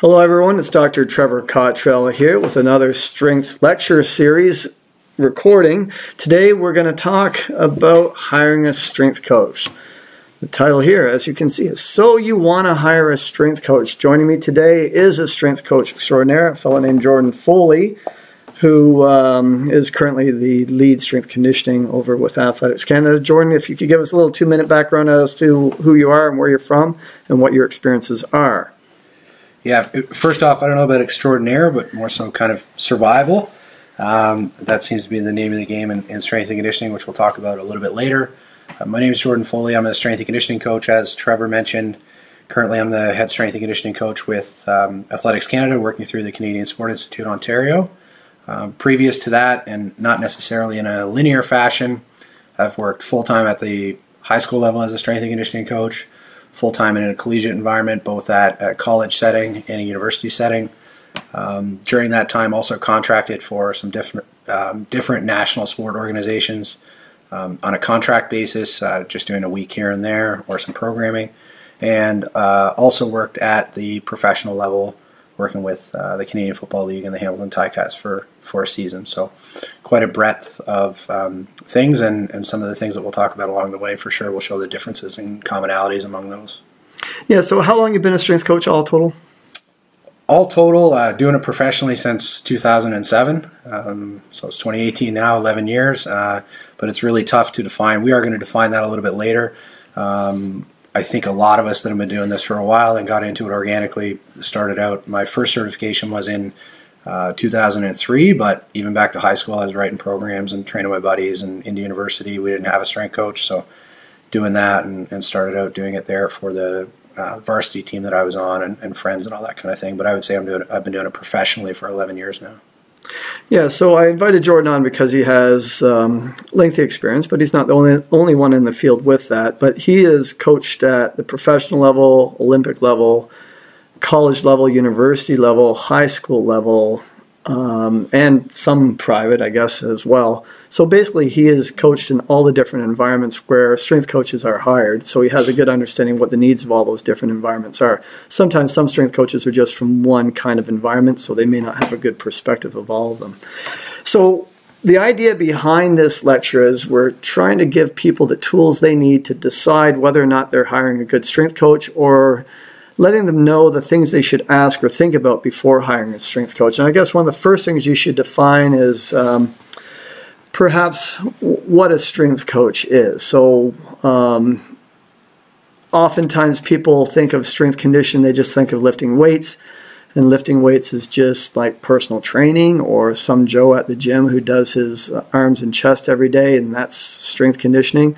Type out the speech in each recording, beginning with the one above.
Hello everyone, it's Dr. Trevor Cottrell here with another strength lecture series recording. Today we're going to talk about hiring a strength coach. The title here, as you can see, is So You Want to Hire a Strength Coach. Joining me today is a strength coach extraordinaire, a fellow named Jordan Foley, who is currently the lead strength conditioning over with Athletics Canada. Jordan, if you could give us a little 2-minute background as to who you are and where you're from and what your experiences are. Yeah, first off, I don't know about extraordinaire, but more so kind of survival. That seems to be the name of the game in strength and conditioning, which we'll talk about a little bit later. My name is Jordan Foley. I'm a strength and conditioning coach, as Trevor mentioned. Currently, I'm the head strength and conditioning coach with Athletics Canada, working through the Canadian Sport Institute, Ontario. Previous to that, and not necessarily in a linear fashion, I've worked full-time at the high school level as a strength and conditioning coach, full-time in a collegiate environment, both at a college setting and a university setting. During that time, also contracted for some different national sport organizations on a contract basis, just doing a week here and there or some programming, and also worked at the professional level, working with the Canadian Football League and the Hamilton Ticats for a season. So quite a breadth of things, and some of the things that we'll talk about along the way for sure will show the differences and commonalities among those. Yeah, so how long have you been a strength coach all total? All total, doing it professionally since 2007. So it's 2018 now, 11 years. But it's really tough to define. We are going to define that a little bit later. I think a lot of us that have been doing this for a while and got into it organically started out. My first certification was in 2003, but even back to high school, I was writing programs and training my buddies. And into university, we didn't have a strength coach, so doing that and started out doing it there for the varsity team that I was on and friends and all that kind of thing. But I would say I've been doing it professionally for 11 years now. Yeah, so I invited Jordan on because he has lengthy experience, but he's not the only one in the field with that. But he is coached at the professional level, Olympic level, college level, university level, high school level, and some private, I guess, as well. So basically, he is coached in all the different environments where strength coaches are hired. So he has a good understanding of what the needs of all those different environments are. Sometimes some strength coaches are just from one kind of environment, so they may not have a good perspective of all of them. So the idea behind this lecture is we're trying to give people the tools they need to decide whether or not they're hiring a good strength coach, or letting them know the things they should ask or think about before hiring a strength coach. And I guess one of the first things you should define is perhaps what a strength coach is. So oftentimes people think of strength conditioning, they just think of lifting weights, and lifting weights is just like personal training, or some Joe at the gym who does his arms and chest every day, and that's strength conditioning.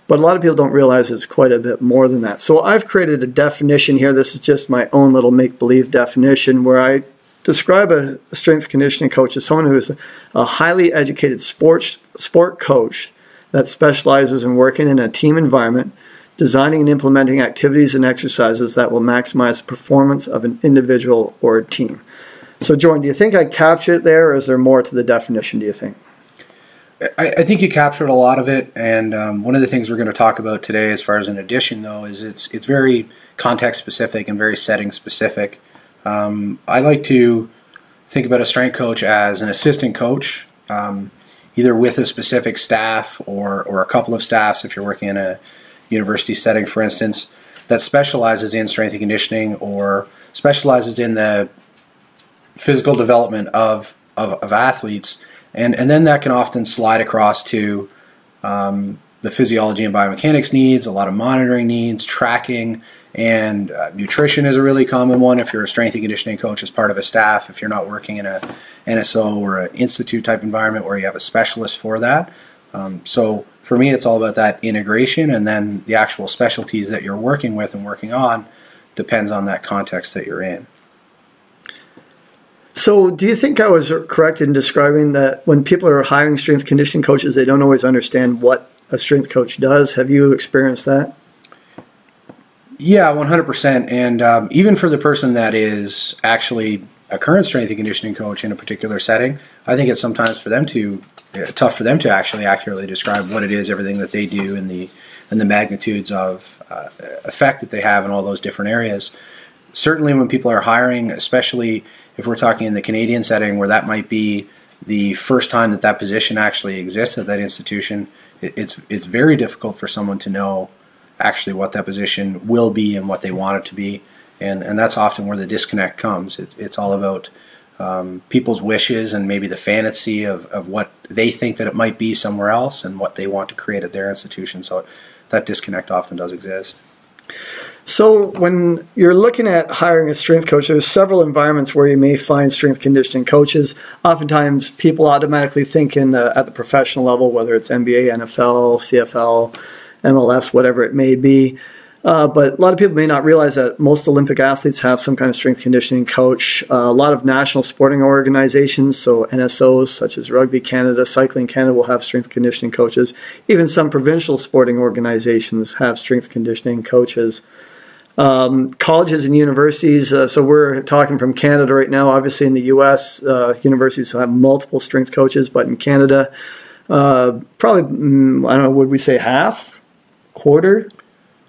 But a lot of people don't realize it's quite a bit more than that. So I've created a definition here. This is just my own little make-believe definition, where I describe a strength conditioning coach as someone who is a highly educated sport coach that specializes in working in a team environment, designing and implementing activities and exercises that will maximize the performance of an individual or a team. So Jordan, do you think I captured it there, or is there more to the definition, do you think? I think you captured a lot of it, and one of the things we're going to talk about today, as far as an addition, though, is it's very context-specific and very setting-specific. I like to think about a strength coach as an assistant coach, either with a specific staff or a couple of staffs, if you're working in a university setting, for instance, that specializes in strength and conditioning or specializes in the physical development of athletes. And then that can often slide across to the physiology and biomechanics needs, a lot of monitoring needs, tracking, and nutrition is a really common one if you're a strength and conditioning coach as part of a staff, if you're not working in a NSO or an institute type environment where you have a specialist for that. So for me, it's all about that integration, and then the actual specialties that you're working with and working on depends on that context that you're in. So do you think I was correct in describing that when people are hiring strength conditioning coaches, they don't always understand what a strength coach does? Have you experienced that? Yeah, 100%. And even for the person that is actually a current strength and conditioning coach in a particular setting, I think it's sometimes tough for them to actually accurately describe what it is, everything that they do, and the magnitudes of effect that they have in all those different areas. certainly when people are hiring, especially if we're talking in the Canadian setting where that might be the first time that that position actually exists at that institution, it's very difficult for someone to know actually what that position will be and what they want it to be. And that's often where the disconnect comes. It's all about people's wishes and maybe the fantasy of what they think that it might be somewhere else and what they want to create at their institution. So that disconnect often does exist. So when you're looking at hiring a strength coach, there's several environments where you may find strength conditioning coaches. Oftentimes people automatically think at the professional level, whether it's NBA, NFL, CFL, MLS, whatever it may be. But a lot of people may not realize that most Olympic athletes have some kind of strength conditioning coach. A lot of national sporting organizations, so NSOs such as Rugby Canada, Cycling Canada will have strength conditioning coaches. Even some provincial sporting organizations have strength conditioning coaches. Colleges and universities, so we're talking from Canada right now. Obviously in the U.S., universities have multiple strength coaches, but in Canada, probably, I don't know, would we say half, quarter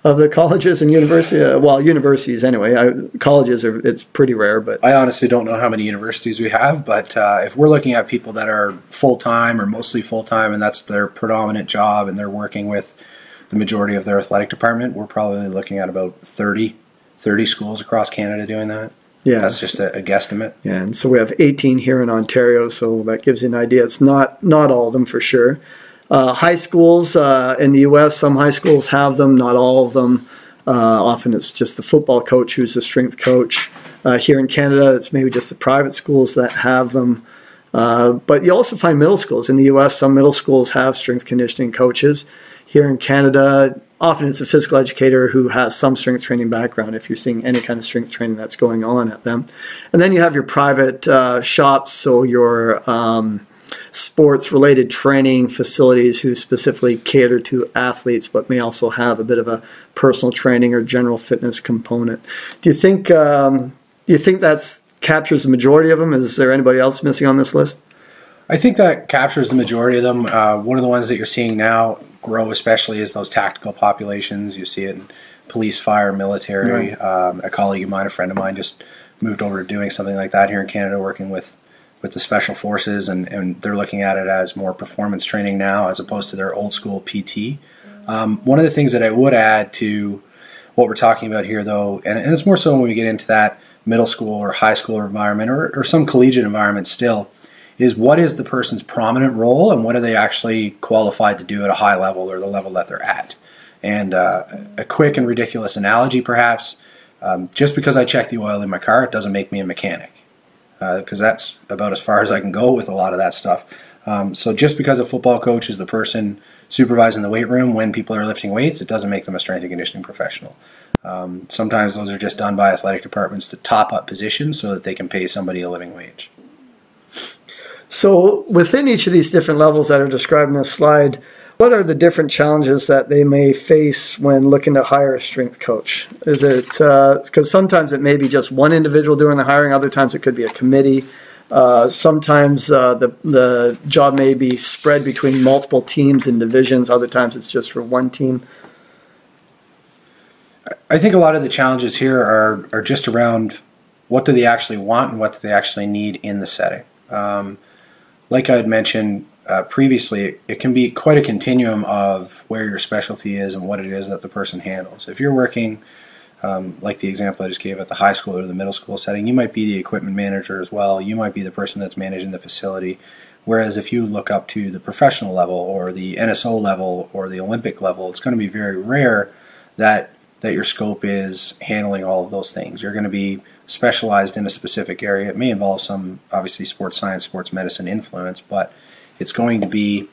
of the colleges and universities anyway. Colleges it's pretty rare, but I honestly don't know how many universities we have. But if we're looking at people that are full time or mostly full time, and that's their predominant job, and they're working with the majority of their athletic department, we're probably looking at about 30 schools across Canada doing that. Yeah, that's just a guesstimate. Yeah, and so we have 18 here in Ontario, so that gives you an idea. It's not all of them for sure. High schools in the U.S., some high schools have them, not all of them. Often it's just the football coach who's the strength coach. Here in Canada, it's maybe just the private schools that have them. But you also find middle schools. In the U.S., some middle schools have strength conditioning coaches. Here in Canada, often it's a physical educator who has some strength training background if you're seeing any kind of strength training that's going on at them. And then you have your private shops, so your sports-related training facilities who specifically cater to athletes but may also have a bit of a personal training or general fitness component. Do you think that captures the majority of them? Is there anybody else missing on this list? I think that captures the majority of them. One of the ones that you're seeing now grow especially is those tactical populations. You see it in police, fire, military. Right. A colleague of mine, a friend of mine, just moved over to doing something like that here in Canada, working with the special forces, and they're looking at it as more performance training now as opposed to their old school PT. One of the things that I would add to what we're talking about here, though, and it's more so when we get into that middle school or high school environment or some collegiate environment still, is what is the person's prominent role and what are they actually qualified to do at a high level or the level that they're at. And a quick and ridiculous analogy perhaps, just because I check the oil in my car, it doesn't make me a mechanic. Because that's about as far as I can go with a lot of that stuff. So just because a football coach is the person supervising the weight room when people are lifting weights, it doesn't make them a strength and conditioning professional. Sometimes those are just done by athletic departments to top up positions so that they can pay somebody a living wage. So within each of these different levels that are described in this slide, what are the different challenges that they may face when looking to hire a strength coach? Is it because sometimes it may be just one individual doing the hiring, other times it could be a committee. Sometimes the job may be spread between multiple teams and divisions, other times it's just for one team. I think a lot of the challenges here are just around what do they actually want and what do they actually need in the setting. Like I had mentioned previously, it can be quite a continuum of where your specialty is and what it is that the person handles. If you're working, like the example I just gave at the high school or the middle school setting, you might be the equipment manager as well. You might be the person that's managing the facility. Whereas if you look up to the professional level or the NSO level or the Olympic level, it's going to be very rare that your scope is handling all of those things. You're going to be specialized in a specific area. It may involve some, obviously, sports science, sports medicine influence, but it's going to be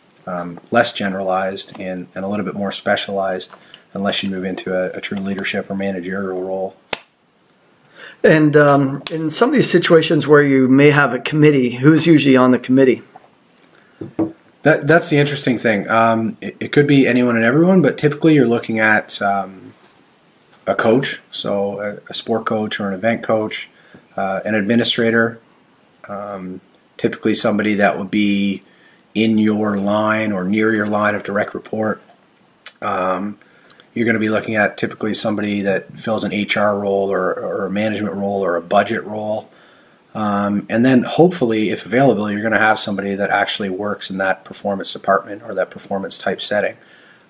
less generalized and a little bit more specialized unless you move into a true leadership or managerial role. And in some of these situations where you may have a committee, who's usually on the committee? That's the interesting thing. It could be anyone and everyone, but typically you're looking at a coach, so a sport coach or an event coach, an administrator, typically somebody that would be in your line or near your line of direct report. you're going to be looking at typically somebody that fills an HR role or a management role or a budget role. And then hopefully, if available, you're going to have somebody that actually works in that performance department or that performance type setting.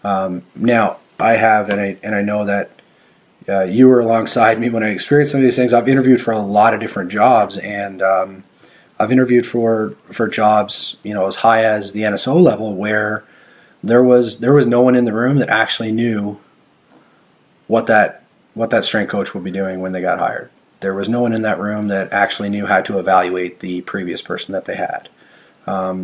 Now, I have, and I know that you were alongside me when I experienced some of these things. I've interviewed for a lot of different jobs, and I've interviewed for jobs, as high as the NSO level, where there was no one in the room that actually knew what that strength coach would be doing when they got hired. There was no one in that room that actually knew how to evaluate the previous person that they had.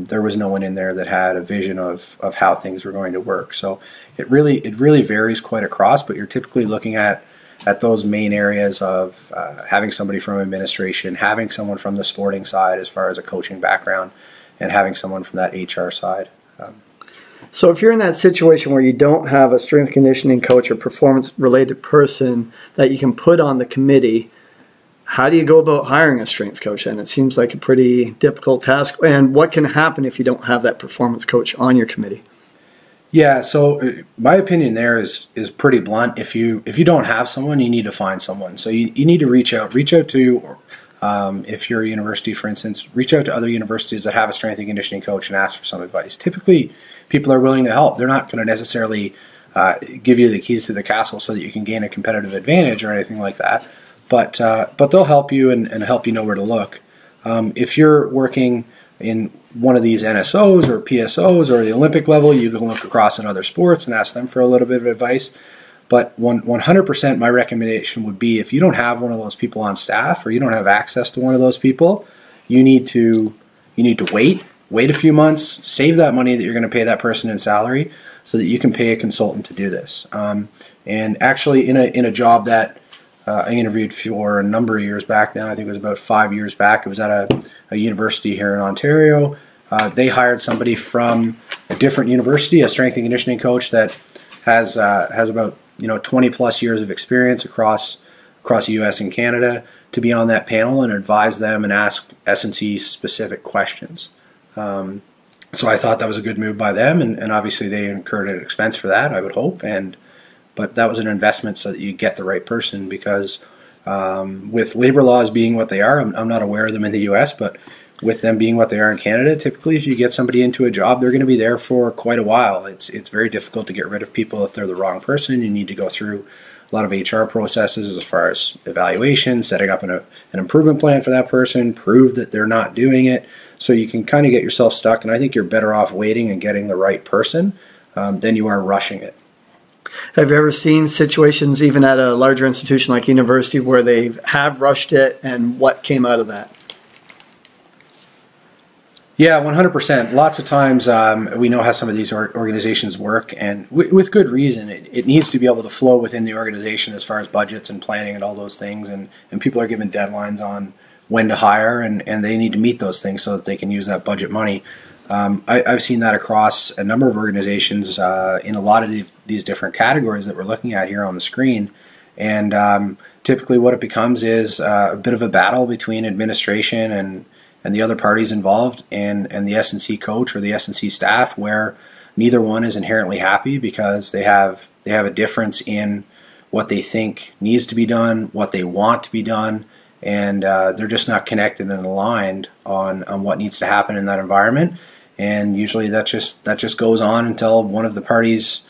There was no one in there that had a vision of how things were going to work. So it really varies quite across, but you're typically looking at those main areas of having somebody from administration, having someone from the sporting side as far as a coaching background, and having someone from that HR side. So if you're in that situation where you don't have a strength conditioning coach or performance-related person that you can put on the committee, how do you go about hiring a strength coach? And it seems like a pretty difficult task. And what can happen if you don't have that performance coach on your committee? Yeah, so my opinion there is pretty blunt. If you don't have someone, you need to find someone. So you need to reach out to, if you're a university, for instance, reach out to other universities that have a strength and conditioning coach and ask for some advice. Typically, people are willing to help. They're not going to necessarily give you the keys to the castle so that you can gain a competitive advantage or anything like that. But they'll help you and help you know where to look. If you're working in one of these NSOs or PSOs or the Olympic level, you can look across in other sports and ask them for a little bit of advice. But 100% my recommendation would be, if you don't have one of those people on staff or you don't have access to one of those people, you need to wait a few months, save that money that you're going to pay that person in salary so that you can pay a consultant to do this. And actually in a job that I interviewed for a number of years back now. I think it was about 5 years back. It was at a university here in Ontario. They hired somebody from a different university, a strength and conditioning coach that has about 20 plus years of experience across the U.S. and Canada, to be on that panel and advise them and ask S&C specific questions. So I thought that was a good move by them, and obviously they incurred an expense for that, I would hope, but that was an investment so that you get the right person, because with labor laws being what they are, I'm not aware of them in the U.S., but with them being what they are in Canada, typically if you get somebody into a job, they're going to be there for quite a while. It's very difficult to get rid of people if they're the wrong person. You need to go through a lot of HR processes as far as evaluation, setting up an improvement plan for that person, prove that they're not doing it, so you can kind of get yourself stuck. And I think you're better off waiting and getting the right person than you are rushing it. Have you ever seen situations, even at a larger institution like university, where they have rushed it, and what came out of that? Yeah, 100%. Lots of times we know how some of these organizations work, and with good reason. It needs to be able to flow within the organization as far as budgets and planning and all those things, and people are given deadlines on when to hire, and they need to meet those things so that they can use that budget money. I've seen that across a number of organizations in a lot of these different categories that we're looking at here on the screen. And typically what it becomes is a bit of a battle between administration and the other parties involved and the S&C coach or the S&C staff, where neither one is inherently happy because they have a difference in what they think needs to be done, what they want to be done, and they're just not connected and aligned on what needs to happen in that environment. And usually that just goes on until one of the parties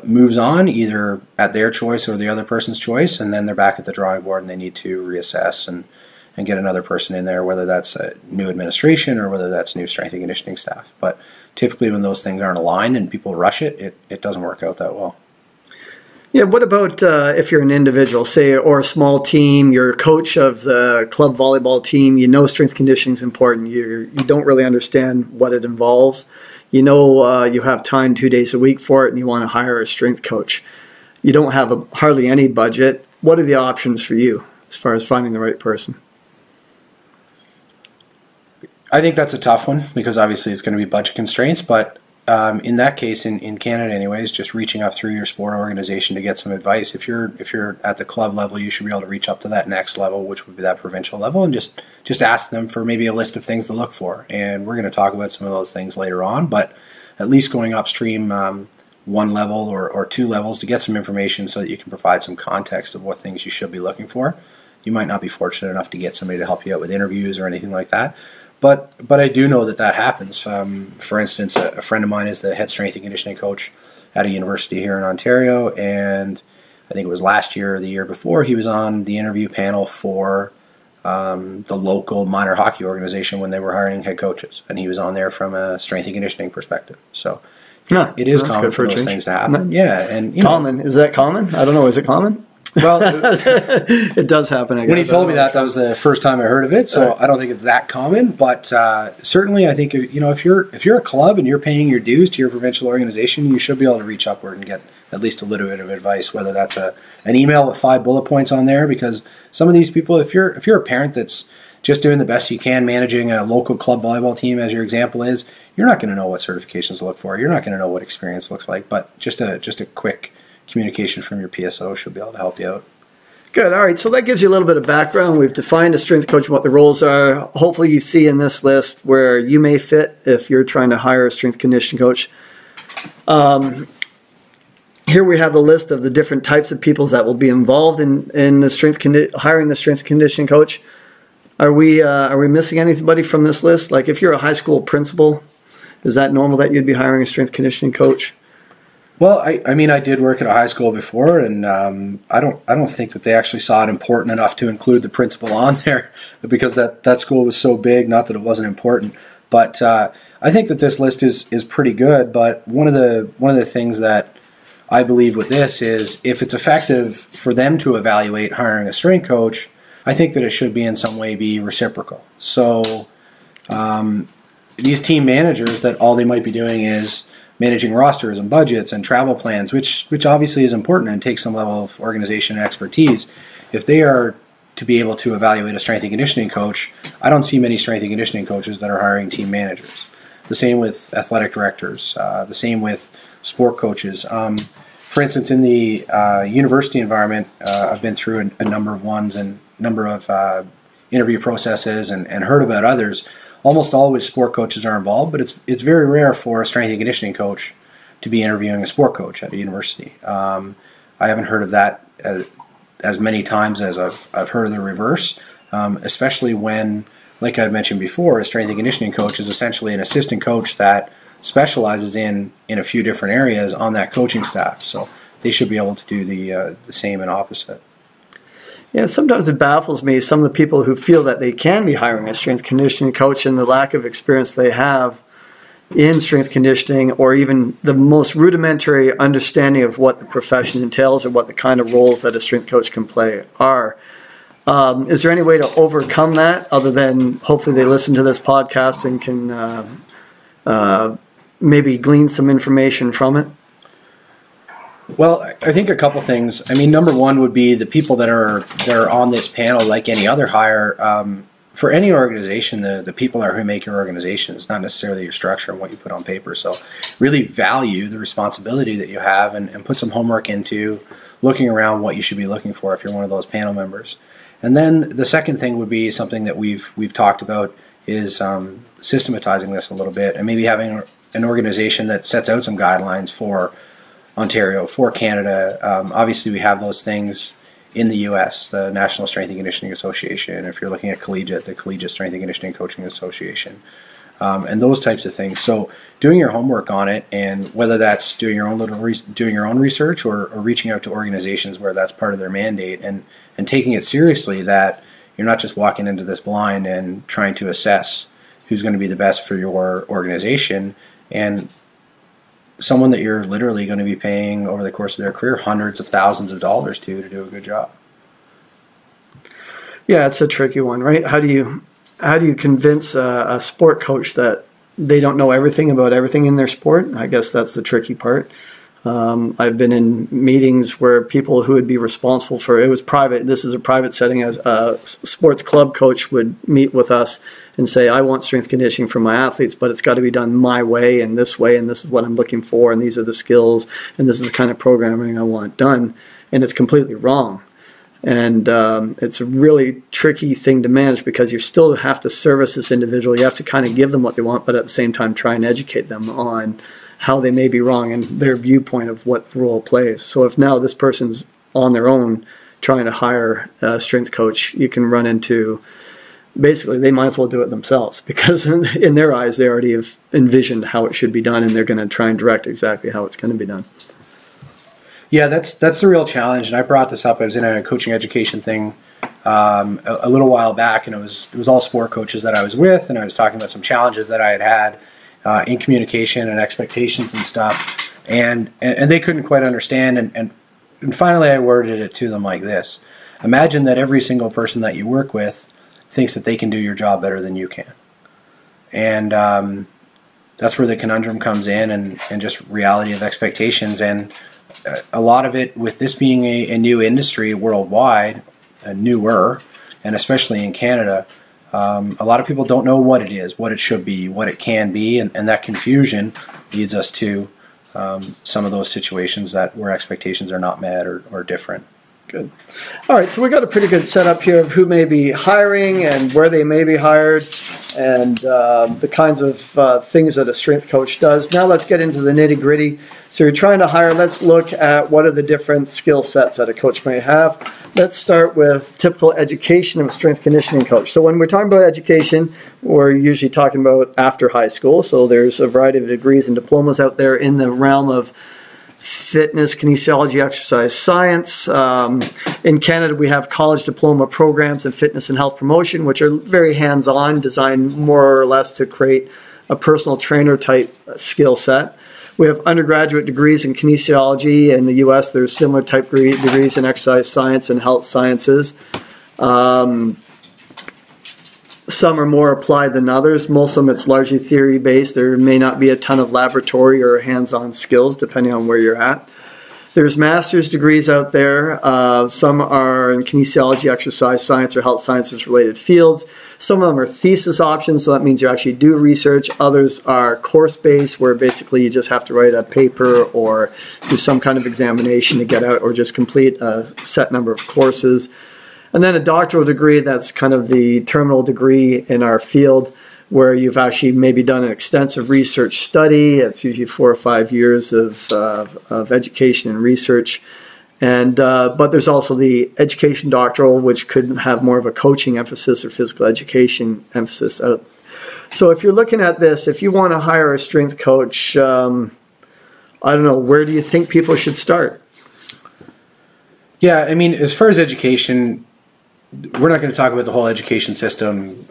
moves on, either at their choice or the other person's choice, and then they're back at the drawing board and they need to reassess and get another person in there, whether that's a new administration or whether that's new strength and conditioning staff. But typically when those things aren't aligned and people rush it doesn't work out that well. Yeah, what about if you're an individual, say, or a small team, you're a coach of the club volleyball team, you know strength conditioning is important, you don't really understand what it involves, you know you have time 2 days a week for it, and you want to hire a strength coach. You don't have hardly any budget. What are the options for you as far as finding the right person? I think that's a tough one because obviously it's going to be budget constraints, but in that case, in Canada anyways, just reaching up through your sport organization to get some advice. If you're at the club level, you should be able to reach up to that next level, which would be that provincial level, and just ask them for maybe a list of things to look for. And we're going to talk about some of those things later on, but at least going upstream one level or two levels to get some information so that you can provide some context of what things you should be looking for. You might not be fortunate enough to get somebody to help you out with interviews or anything like that. But I do know that happens. For instance, a friend of mine is the head strength and conditioning coach at a university here in Ontario, and I think it was last year or the year before, he was on the interview panel for the local minor hockey organization when they were hiring head coaches, and he was on there from a strength and conditioning perspective. So it is common for those things to happen. Yeah, and common. Is that common? I don't know. Is it common? Well, it does happen. I guess. When he told me that was the first time I heard of it. So I don't think it's that common, but certainly I think if you're a club and you're paying your dues to your provincial organization, you should be able to reach upward and get at least a little bit of advice. Whether that's an email with 5 bullet points on there, because some of these people, if you're a parent that's just doing the best you can managing a local club volleyball team, as your example is, you're not going to know what certifications to look for. You're not going to know what experience looks like. But just a quick communication from your PSO should be able to help you out. Good. All right. So that gives you a little bit of background. We've defined a strength coach and what the roles are. Hopefully you see in this list where you may fit if you're trying to hire a strength conditioning coach. Here we have the list of the different types of people that will be involved in the hiring the strength conditioning coach. Are we missing anybody from this list? Like if you're a high school principal, is that normal that you'd be hiring a strength conditioning coach? Well, I mean, I did work at a high school before, and I don't think that they actually saw it important enough to include the principal on there because that school was so big. Not that it wasn't important, but I think that this list is pretty good. But one of the things that I believe with this is if it's effective for them to evaluate hiring a strength coach, I think that it should be in some way be reciprocal. So these team managers that all they might be doing is managing rosters and budgets and travel plans, which obviously is important and takes some level of organization and expertise. If they are to be able to evaluate a strength and conditioning coach, I don't see many strength and conditioning coaches that are hiring team managers. The same with athletic directors, the same with sport coaches. For instance, in the university environment, I've been through a number of ones and number of interview processes and heard about others. Almost always sport coaches are involved, but it's very rare for a strength and conditioning coach to be interviewing a sport coach at a university. I haven't heard of that as many times as I've heard of the reverse, especially when, like I mentioned before, a strength and conditioning coach is essentially an assistant coach that specializes in a few different areas on that coaching staff. So they should be able to do the same and opposite. Yeah, sometimes it baffles me, some of the people who feel that they can be hiring a strength conditioning coach and the lack of experience they have in strength conditioning or even the most rudimentary understanding of what the profession entails or what the kind of roles that a strength coach can play are. Is there any way to overcome that other than hopefully they listen to this podcast and can maybe glean some information from it? Well, I think a couple things. I mean, number one would be the people that are on this panel, like any other hire. For any organization, the people are who make your organization. It's not necessarily your structure and what you put on paper. So really value the responsibility that you have and put some homework into looking around what you should be looking for if you're one of those panel members. And then the second thing would be something that we've talked about is systematizing this a little bit and maybe having an organization that sets out some guidelines for Ontario, for Canada. Obviously, we have those things in the U.S., the National Strength and Conditioning Association. If you're looking at collegiate, the Collegiate Strength and Conditioning Coaching Association, and those types of things. So, doing your homework on it, and whether that's doing your own research or reaching out to organizations where that's part of their mandate, and taking it seriously that you're not just walking into this blind and trying to assess who's going to be the best for your organization and someone that you're literally going to be paying over the course of their career hundreds of thousands of dollars to do a good job. Yeah, it's a tricky one, right? How do you convince a sport coach that they don't know everything about everything in their sport? I guess that's the tricky part. I've been in meetings where people who would be responsible for it was private. This is a private setting. As a sports club coach would meet with us and say, I want strength conditioning for my athletes, but it's got to be done my way, and this is what I'm looking for, and these are the skills, and this is the kind of programming I want done. And it's completely wrong. And it's a really tricky thing to manage because you still have to service this individual. You have to kind of give them what they want, but at the same time try and educate them on how they may be wrong and their viewpoint of what the role plays. So if now this person's on their own trying to hire a strength coach, you can run into, basically they might as well do it themselves, because in their eyes they already have envisioned how it should be done, and they're going to try and direct exactly how it's going to be done. Yeah, that's the real challenge, and I brought this up. I was in a coaching education thing a little while back, and it was all sport coaches that I was with, and I was talking about some challenges that I had in communication and expectations and stuff, and they couldn't quite understand, and finally I worded it to them like this: imagine that every single person that you work with thinks that they can do your job better than you can, and that's where the conundrum comes in, and just reality of expectations. And a lot of it, with this being a new industry worldwide, newer, and especially in Canada, a lot of people don't know what it is, what it should be, what it can be, and that confusion leads us to some of those situations where expectations are not met or different. Good. All right, so we got a pretty good setup here of who may be hiring and where they may be hired, and the kinds of things that a strength coach does. Now let's get into the nitty-gritty. So you're trying to hire. Let's look at what are the different skill sets that a coach may have. Let's start with typical education of a strength conditioning coach. So when we're talking about education, we're usually talking about after high school. So there's a variety of degrees and diplomas out there in the realm of fitness, kinesiology, exercise science. In Canada, we have college diploma programs in fitness and health promotion, which are very hands-on, designed more or less to create a personal trainer type skill set. We have undergraduate degrees in kinesiology. In the U.S., there's similar type degrees in exercise science and health sciences. Some are more applied than others. Most of them, it's largely theory-based. There may not be a ton of laboratory or hands-on skills, depending on where you're at. There's master's degrees out there. Some are in kinesiology, exercise science, or health sciences related fields. Some of them are thesis options, so that means you actually do research. Others are course-based, where basically you just have to write a paper or do some kind of examination to get out, or just complete a set number of courses. And then a doctoral degree, that's kind of the terminal degree in our field, where you've actually maybe done an extensive research study. It's usually 4 or 5 years of education and research. And but there's also the education doctoral, which could have more of a coaching emphasis or physical education emphasis. So if you're looking at this, if you want to hire a strength coach, I don't know, where do you think people should start? Yeah, I mean, as far as education, we're not going to talk about the whole education system,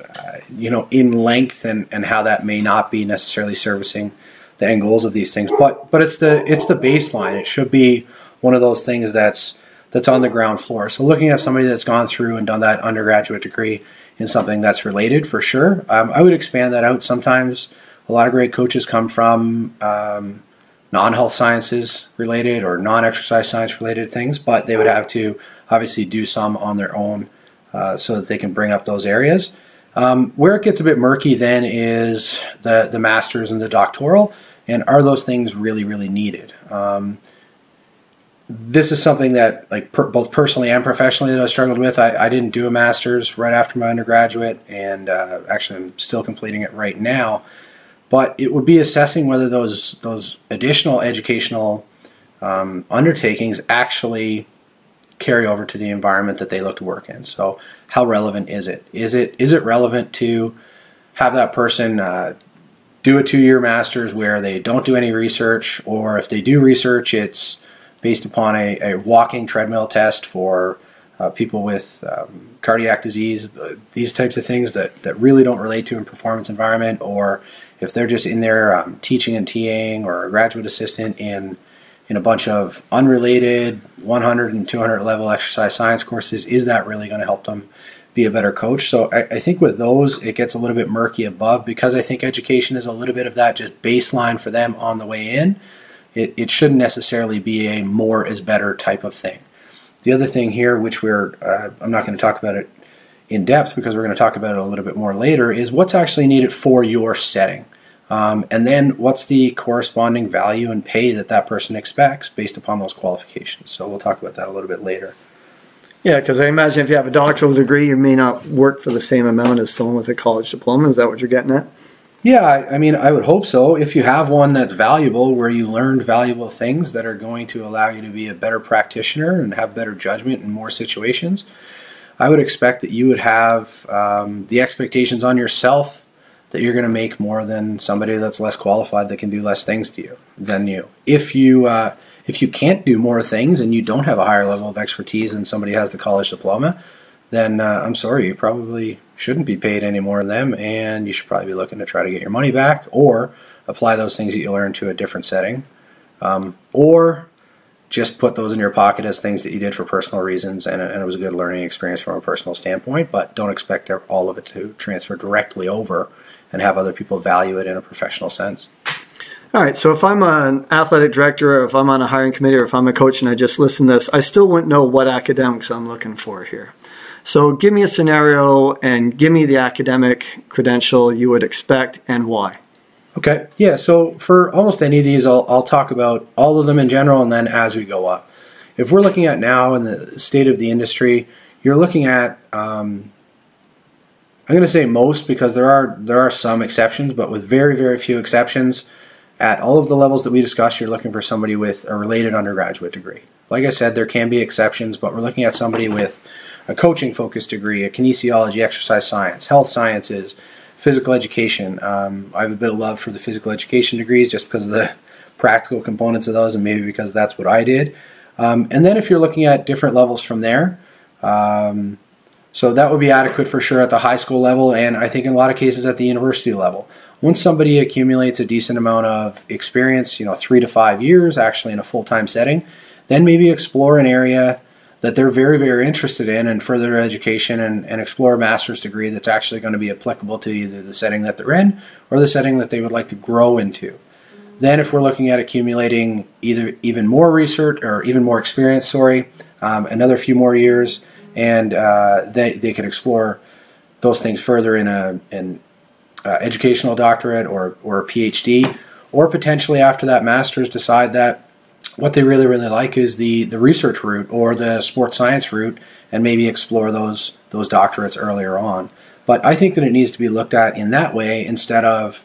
in length and how that may not be necessarily servicing the end goals of these things. But it's the baseline. It should be one of those things that's on the ground floor. So looking at somebody that's gone through and done that undergraduate degree in something that's related, for sure. I would expand that out. Sometimes a lot of great coaches come from non-health sciences related or non-exercise science related things, but they would have to obviously do some on their own so that they can bring up those areas. Where it gets a bit murky then is the master's and the doctoral, and are those things really, really needed? This is something that, both personally and professionally, that I struggled with. I didn't do a master's right after my undergraduate, and actually I'm still completing it right now. But it would be assessing whether those additional educational undertakings actually carry over to the environment that they look to work in. So how relevant is it? Is it relevant to have that person do a 2-year master's where they don't do any research, or if they do research, it's based upon a walking treadmill test for people with cardiac disease, these types of things that really don't relate to a performance environment, or if they're just in there teaching and TAing, or a graduate assistant in a bunch of unrelated 100 and 200 level exercise science courses, is that really going to help them be a better coach? So I think with those, it gets a little bit murky above, because I think education is a little bit of that just baseline for them on the way in. It shouldn't necessarily be a more is better type of thing. The other thing here, which I'm not going to talk about it in depth because we're going to talk about it a little bit more later, is what's actually needed for your setting. And then what's the corresponding value and pay that person expects based upon those qualifications. So we'll talk about that a little bit later. Yeah, because I imagine if you have a doctoral degree, you may not work for the same amount as someone with a college diploma. Is that what you're getting at? Yeah, I mean, I would hope so. If you have one that's valuable, where you learned valuable things that are going to allow you to be a better practitioner and have better judgment in more situations, I would expect that you would have the expectations on yourself that you're going to make more than somebody that's less qualified that can do less things than you. If you can't do more things and you don't have a higher level of expertise than somebody who has the college diploma, then I'm sorry, you probably shouldn't be paid any more than them, and you should probably be looking to try to get your money back or apply those things that you learned to a different setting, or just put those in your pocket as things that you did for personal reasons, and it was a good learning experience from a personal standpoint, but don't expect all of it to transfer directly over and have other people value it in a professional sense. All right, so if I'm an athletic director, or if I'm on a hiring committee, or if I'm a coach and I just listen to this, I still wouldn't know what academics I'm looking for here. So give me a scenario and give me the academic credential you would expect and why. Okay, yeah, so for almost any of these, I'll talk about all of them in general and then as we go up. If we're looking at now in the state of the industry, you're looking at, I'm going to say most because there are some exceptions, but with very, very few exceptions, at all of the levels that we discussed, you're looking for somebody with a related undergraduate degree. Like I said, there can be exceptions, but we're looking at somebody with a coaching-focused degree, a kinesiology, exercise science, health sciences, physical education. I have a bit of love for the physical education degrees just because of the practical components of those and maybe because that's what I did. And then if you're looking at different levels from there, so that would be adequate for sure at the high school level and I think in a lot of cases at the university level. Once somebody accumulates a decent amount of experience, 3 to 5 years actually in a full-time setting, then maybe explore an area that they're very, very interested in and further their education and explore a master's degree that's actually going to be applicable to either the setting that they're in or the setting that they would like to grow into. Then if we're looking at accumulating either even more research or even more experience, another few more years, and they can explore those things further in an educational doctorate or a PhD, or potentially after that master's decide that what they really, really like is the research route or the sports science route and maybe explore those doctorates earlier on. But I think that it needs to be looked at in that way instead of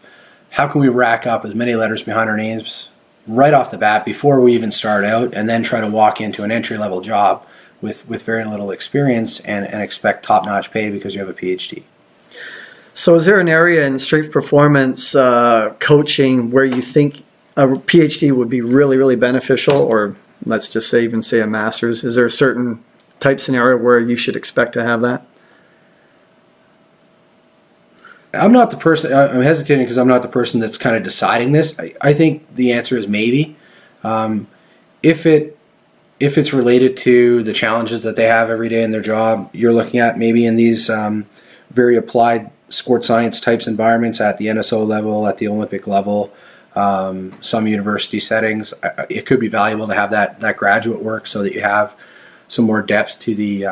how can we rack up as many letters behind our names right off the bat before we even start out and then try to walk into an entry-level job with very little experience and expect top-notch pay because you have a PhD. So is there an area in strength performance coaching where you think a PhD would be really, really beneficial, or let's just say even say a master's? Is there a certain type scenario where you should expect to have that? I'm not the person, I'm hesitating because I'm not the person that's kind of deciding this. I think the answer is maybe. If it's related to the challenges that they have every day in their job, you're looking at maybe in these very applied sports science types environments at the NSO level, at the Olympic level, some university settings, it could be valuable to have that graduate work so that you have some more depth to the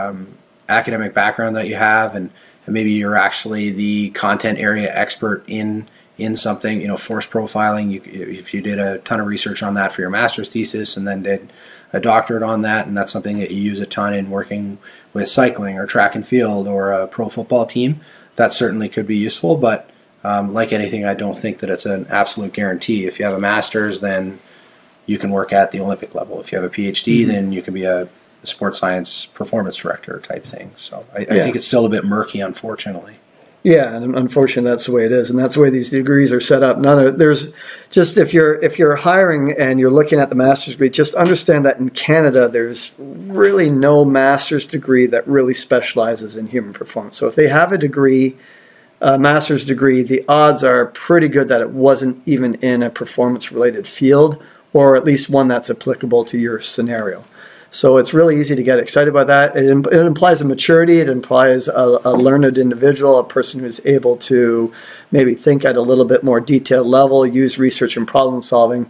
academic background that you have, and maybe you're actually the content area expert in something, force profiling. If you did a ton of research on that for your master's thesis and then did a doctorate on that, and that's something that you use a ton in working with cycling or track and field or a pro football team, that certainly could be useful, but like anything, I don't think that it's an absolute guarantee. If you have a master's, then you can work at the Olympic level. If you have a PhD, then you can be a sports science performance director type thing. So I think it's still a bit murky, unfortunately. Yeah, and unfortunately, that's the way it is, and that's the way these degrees are set up. There's just if you're hiring and you're looking at the master's degree, just understand that in Canada, there's really no master's degree that really specializes in human performance. So if they have a master's degree, the odds are pretty good that it wasn't even in a performance-related field, or at least one that's applicable to your scenario. So it's really easy to get excited by that. It implies a maturity. It implies a learned individual, a person who's able to maybe think at a little bit more detailed level, use research and problem solving,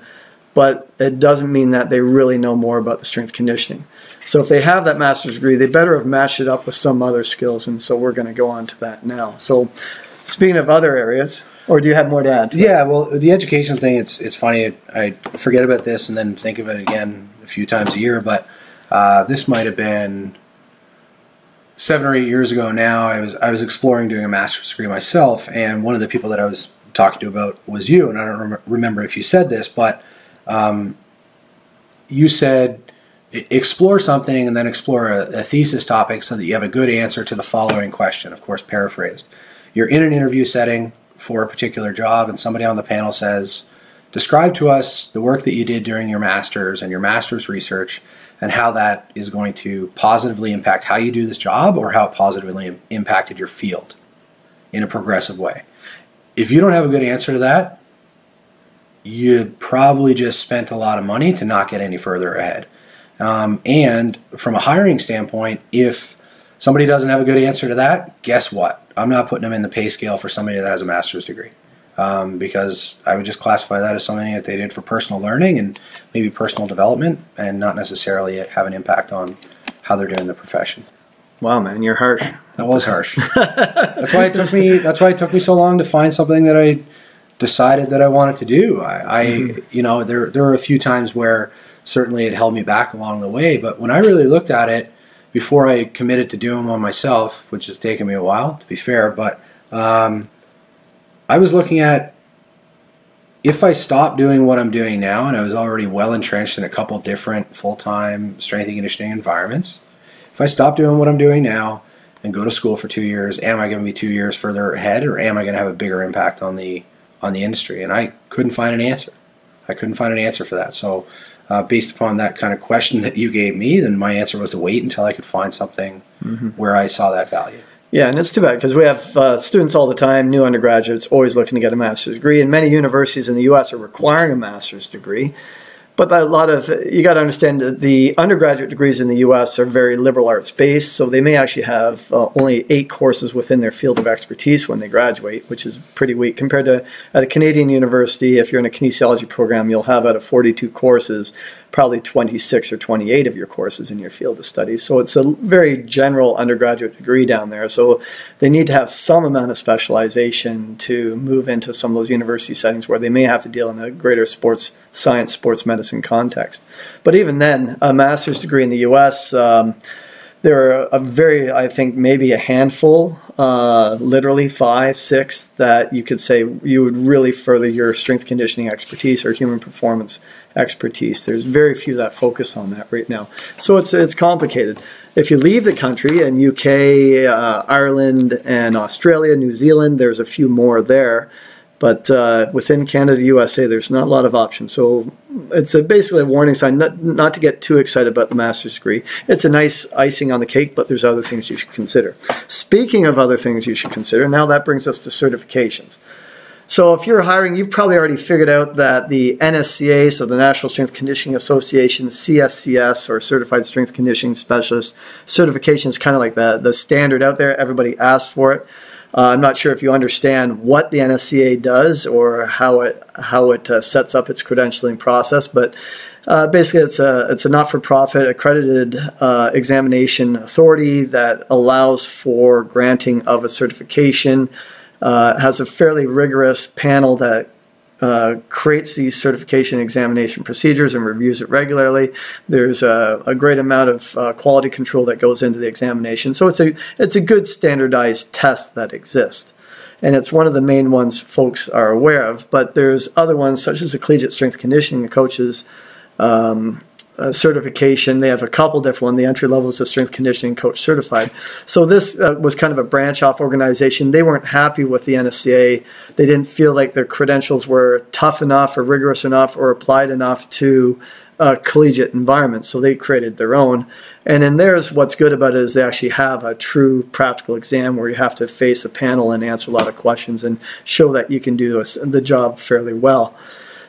but it doesn't mean that they really know more about the strength conditioning. So if they have that master's degree, they better have matched it up with some other skills, and so we're going to go on to that now. So speaking of other areas, or do you have more to add to Yeah, well, the education thing, it's funny. I forget about this and then think of it again a few times a year, but this might have been 7 or 8 years ago now. I was exploring doing a master's degree myself, and one of the people that I was talking to about was you, and I don't remember if you said this, but you said explore something and then explore a thesis topic so that you have a good answer to the following question, of course paraphrased. You're in an interview setting for a particular job and somebody on the panel says, describe to us the work that you did during your master's and your master's research and how that is going to positively impact how you do this job or how it positively impacted your field in a progressive way. If you don't have a good answer to that, you probably just spent a lot of money to not get any further ahead. And from a hiring standpoint, if somebody doesn't have a good answer to that, guess what? I'm not putting them in the pay scale for somebody that has a master's degree. Because I would just classify that as something that they did for personal learning and maybe personal development and not necessarily have an impact on how they're doing the profession. Wow, man, you're harsh. That was harsh. That's why it took me so long to find something that I decided that I wanted to do. You know, there were a few times where certainly it held me back along the way, but when I really looked at it before I committed to doing one myself, which has taken me a while to be fair, but I was looking at if I stopped doing what I'm doing now and I was already well entrenched in a couple different full-time strength and conditioning environments, if I stop doing what I'm doing now and go to school for 2 years, am I going to be 2 years further ahead or am I going to have a bigger impact on the industry? And I couldn't find an answer. I couldn't find an answer for that. So based upon that kind of question that you gave me, then my answer was to wait until I could find something where I saw that value. Yeah, and it's too bad because we have students all the time, new undergraduates, always looking to get a master's degree, and many universities in the U.S. are requiring a master's degree. But you got to understand that the undergraduate degrees in the U.S. are very liberal arts based, so they may actually have only 8 courses within their field of expertise when they graduate, which is pretty weak compared to at a Canadian university. If you're in a kinesiology program, you'll have out of 42 courses, probably 26 or 28 of your courses in your field of study. So it's a very general undergraduate degree down there. So they need to have some amount of specialization to move into some of those university settings where they may have to deal in a greater sports science, sports medicine context. But even then, a master's degree in the U.S., there are I think maybe a handful, literally 5, 6, that you could say you would really further your strength conditioning expertise or human performance expertise. There's very few that focus on that right now. So it's complicated. If you leave the country, in UK, Ireland, and Australia, New Zealand, there's a few more there. But within Canada, USA, there's not a lot of options. So it's basically a warning sign not to get too excited about the master's degree. It's a nice icing on the cake, but there's other things you should consider. Speaking of other things you should consider, now that brings us to certifications. So if you're hiring, you've probably already figured out that the NSCA, so the National Strength Conditioning Association, CSCS, or Certified Strength Conditioning Specialist certification is kind of like the standard out there. Everybody asks for it. I'm not sure if you understand what the NSCA does or how it sets up its credentialing process, but basically it's a not-for-profit accredited examination authority that allows for granting of a certification. Has a fairly rigorous panel that creates these certification examination procedures and reviews it regularly. There's a great amount of quality control that goes into the examination. So it's a good standardized test that exists. And it's one of the main ones folks are aware of. But there's other ones such as the Collegiate Strength Conditioning Coaches certification. They have a couple different ones. The entry level is the Strength Conditioning Coach Certified. So this was kind of a branch off organization. They weren't happy with the NSCA. They didn't feel like their credentials were tough enough or rigorous enough or applied enough to a collegiate environment. So they created their own. And in theirs, what's good about it is they actually have a true practical exam where you have to face a panel and answer a lot of questions and show that you can do the job fairly well.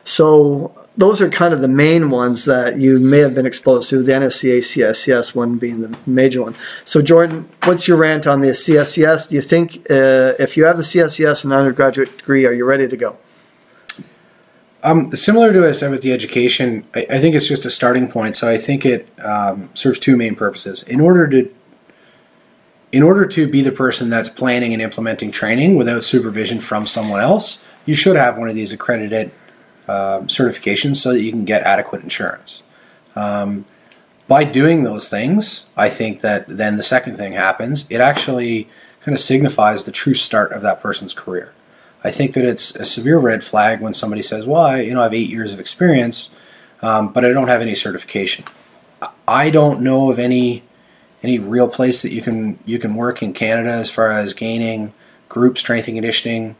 So those are kind of the main ones that you may have been exposed to, the NSCA, CSCS one being the major one. So Jordan, what's your rant on the CSCS? Do you think if you have the CSCS and undergraduate degree, are you ready to go? Similar to what I said with the education, I think it's just a starting point. So I think it serves 2 main purposes. In order to be the person that's planning and implementing training without supervision from someone else, you should have one of these accredited certifications so that you can get adequate insurance. By doing those things, I think that then the second thing happens. It actually kind of signifies the true start of that person's career. I think that it's a severe red flag when somebody says, well, I have 8 years of experience, but I don't have any certification. I don't know of any real place that you can work in Canada as far as gaining group strength and conditioning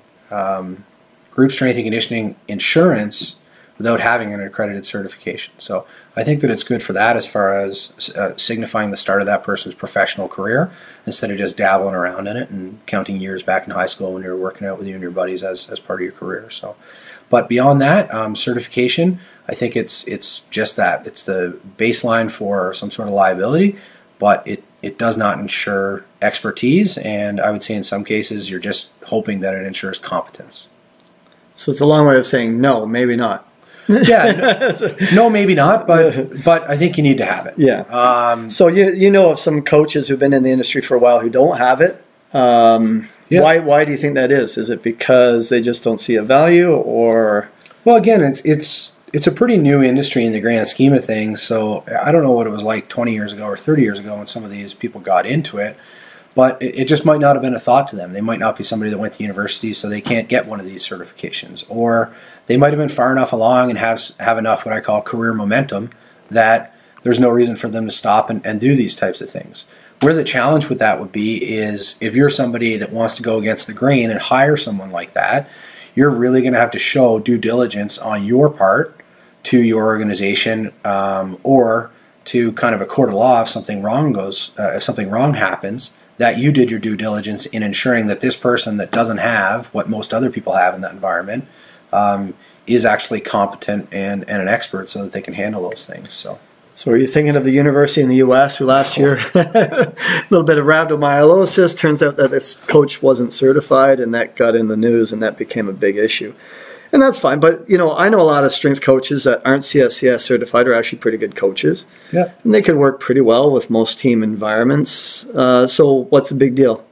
insurance without having an accredited certification. So I think that it's good for that as far as signifying the start of that person's professional career instead of just dabbling around in it and counting years back in high school when you were working out with you and your buddies as part of your career. So, but beyond that, certification, I think it's just that. It's the baseline for some sort of liability, but it does not ensure expertise, and I would say in some cases you're just hoping that it ensures competence. So it's a long way of saying no, maybe not. Yeah, no, maybe not, but I think you need to have it. Yeah. So you know of some coaches who've been in the industry for a while who don't have it. Yeah. Why do you think that is? Is it because they just don't see a value, or? Well, again, it's a pretty new industry in the grand scheme of things. So I don't know what it was like 20 years ago or 30 years ago when some of these people got into it. But it just might not have been a thought to them. They might not be somebody that went to university, so they can't get one of these certifications. Or they might have been far enough along and have enough what I call career momentum that there's no reason for them to stop and do these types of things. Where the challenge with that would be is if you're somebody that wants to go against the grain and hire someone like that, you're really going to have to show due diligence on your part to your organization or to kind of a court of law if something wrong happens, that you did your due diligence in ensuring that this person that doesn't have what most other people have in that environment is actually competent and an expert so that they can handle those things. So are you thinking of the university in the U.S. who last year a little bit of rhabdomyolysis? Turns out that this coach wasn't certified, and that got in the news, and that became a big issue. And that's fine, but I know a lot of strength coaches that aren't CSCS certified are actually pretty good coaches. Yeah. And they can work pretty well with most team environments. So what's the big deal?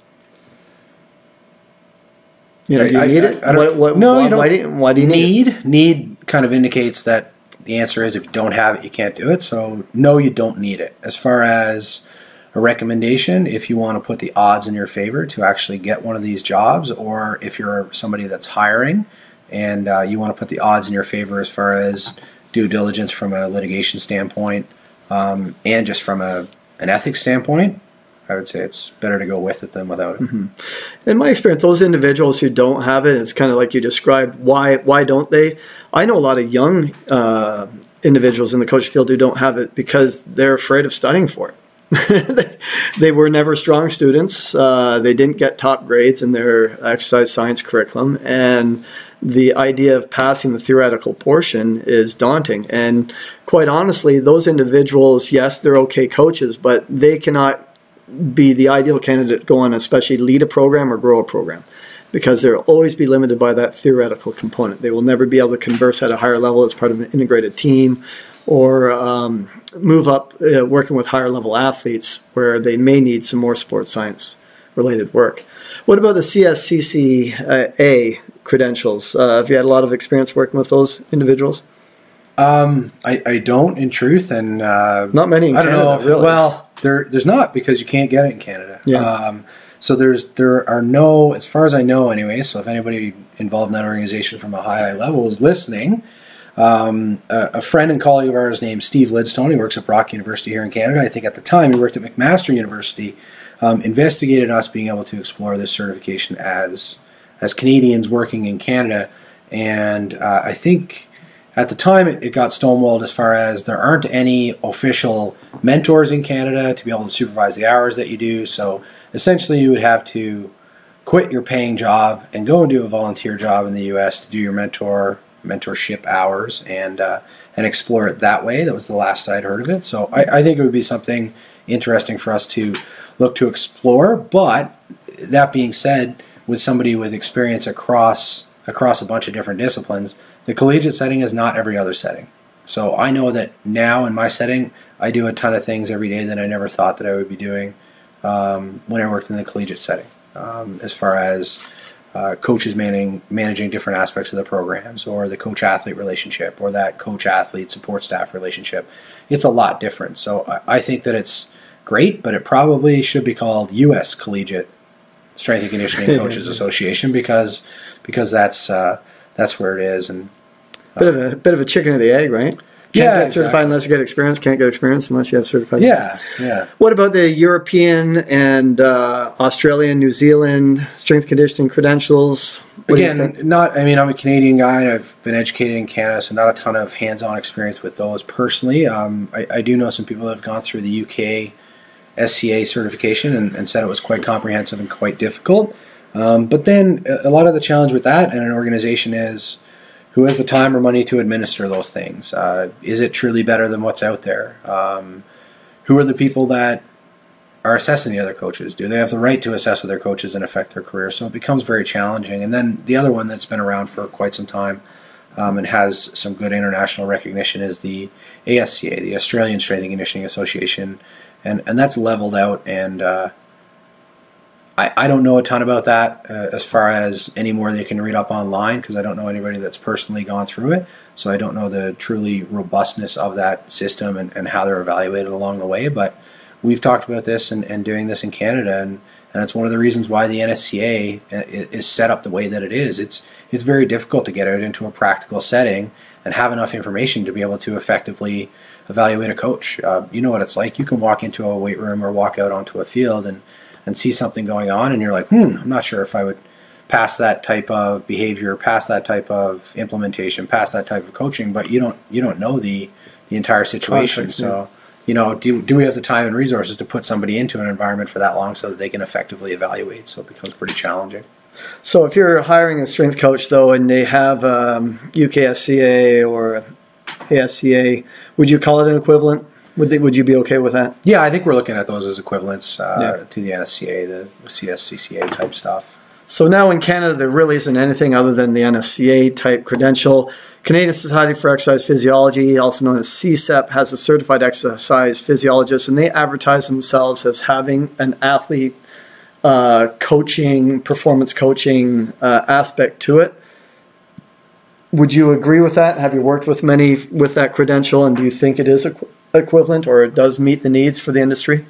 Do you need it? No, you don't. Why do you need it? Need kind of indicates that the answer is if you don't have it, you can't do it. So no, you don't need it. As far as a recommendation, if you want to put the odds in your favor to actually get one of these jobs, or if you're somebody that's hiring and you want to put the odds in your favor as far as due diligence from a litigation standpoint and just from an ethics standpoint, I would say it's better to go with it than without it. Mm-hmm. In my experience, those individuals who don't have it, it's kind of like you described, why don't they? I know a lot of young individuals in the coaching field who don't have it because they're afraid of studying for it. They were never strong students. They didn't get top grades in their exercise science curriculum, and the idea of passing the theoretical portion is daunting. And quite honestly, those individuals, yes, they're okay coaches, but they cannot be the ideal candidate to go on, especially lead a program or grow a program, because they'll always be limited by that theoretical component. They will never be able to converse at a higher level as part of an integrated team, or move up working with higher level athletes where they may need some more sports science related work. What about the CSCCA credentials? Have you had a lot of experience working with those individuals? I don't, in truth, and not many in Canada, don't know. Really. Well, there's not, because you can't get it in Canada. Yeah. So there are no, as far as I know anyway, so if anybody involved in that organization from a high level is listening, a friend and colleague of ours named Steve Lidstone, he works at Brock University here in Canada. I think at the time he worked at McMaster University, investigated us being able to explore this certification as Canadians working in Canada, and I think at the time it got stonewalled as far as there aren't any official mentors in Canada to be able to supervise the hours that you do. So essentially you would have to quit your paying job and go and do a volunteer job in the US to do your mentorship hours and explore it that way. That was the last I'd heard of it. So I think it would be something interesting for us to look to explore. But that being said, with somebody with experience across a bunch of different disciplines, the collegiate setting is not every other setting. So I know that now in my setting, I do a ton of things every day that I never thought that I would be doing when I worked in the collegiate setting, as far as coaches managing different aspects of the programs, or the coach-athlete relationship, or that coach-athlete support staff relationship. It's a lot different. So I think that it's great, but it probably should be called U.S. collegiate Strength and Conditioning Coaches Association because that's where it is. And bit of a chicken or the egg, right? Can't get certified unless you get experience. Can't get experience unless you have certified. Yeah. What about the European and Australian, New Zealand strength conditioning credentials? Again, I'm a Canadian guy, and I've been educated in Canada, so not a ton of hands-on experience with those personally. I do know some people that have gone through the UK SCA certification and said it was quite comprehensive and quite difficult. But then a lot of the challenge with that in an organization is who has the time or money to administer those things? Is it truly better than what's out there? Who are the people that are assessing the other coaches? Do they have the right to assess other coaches and affect their career? So it becomes very challenging. And then the other one that's been around for quite some time and has some good international recognition is the ASCA, the Australian Strength and Conditioning Association. And that's leveled out, and I don't know a ton about that as far as any more they can read up online, because I don't know anybody that's personally gone through it. So I don't know the truly robustness of that system and how they're evaluated along the way. But we've talked about this and doing this in Canada, and it's one of the reasons why the NSCA is set up the way that it is. It's very difficult to get out into a practical setting and have enough information to be able to effectively evaluate a coach. You know what it's like. You can walk into a weight room or walk out onto a field and see something going on, and you're like, I'm not sure if I would pass that type of behavior, pass that type of implementation, pass that type of coaching, but you don't know the entire situation. Context, so, do we have the time and resources to put somebody into an environment for that long so that they can effectively evaluate? So it becomes pretty challenging. So if you're hiring a strength coach, though, and they have UKSCA or ASCA, would you call it an equivalent? Would you be okay with that? Yeah, I think we're looking at those as equivalents to the NSCA, the CSCCA type stuff. So now in Canada, there really isn't anything other than the NSCA type credential. Canadian Society for Exercise Physiology, also known as CSEP, has a certified exercise physiologist, and they advertise themselves as having an athlete coaching, performance coaching aspect to it. Would you agree with that? Have you worked with many with that credential, and do you think it is equivalent, or it does meet the needs for the industry?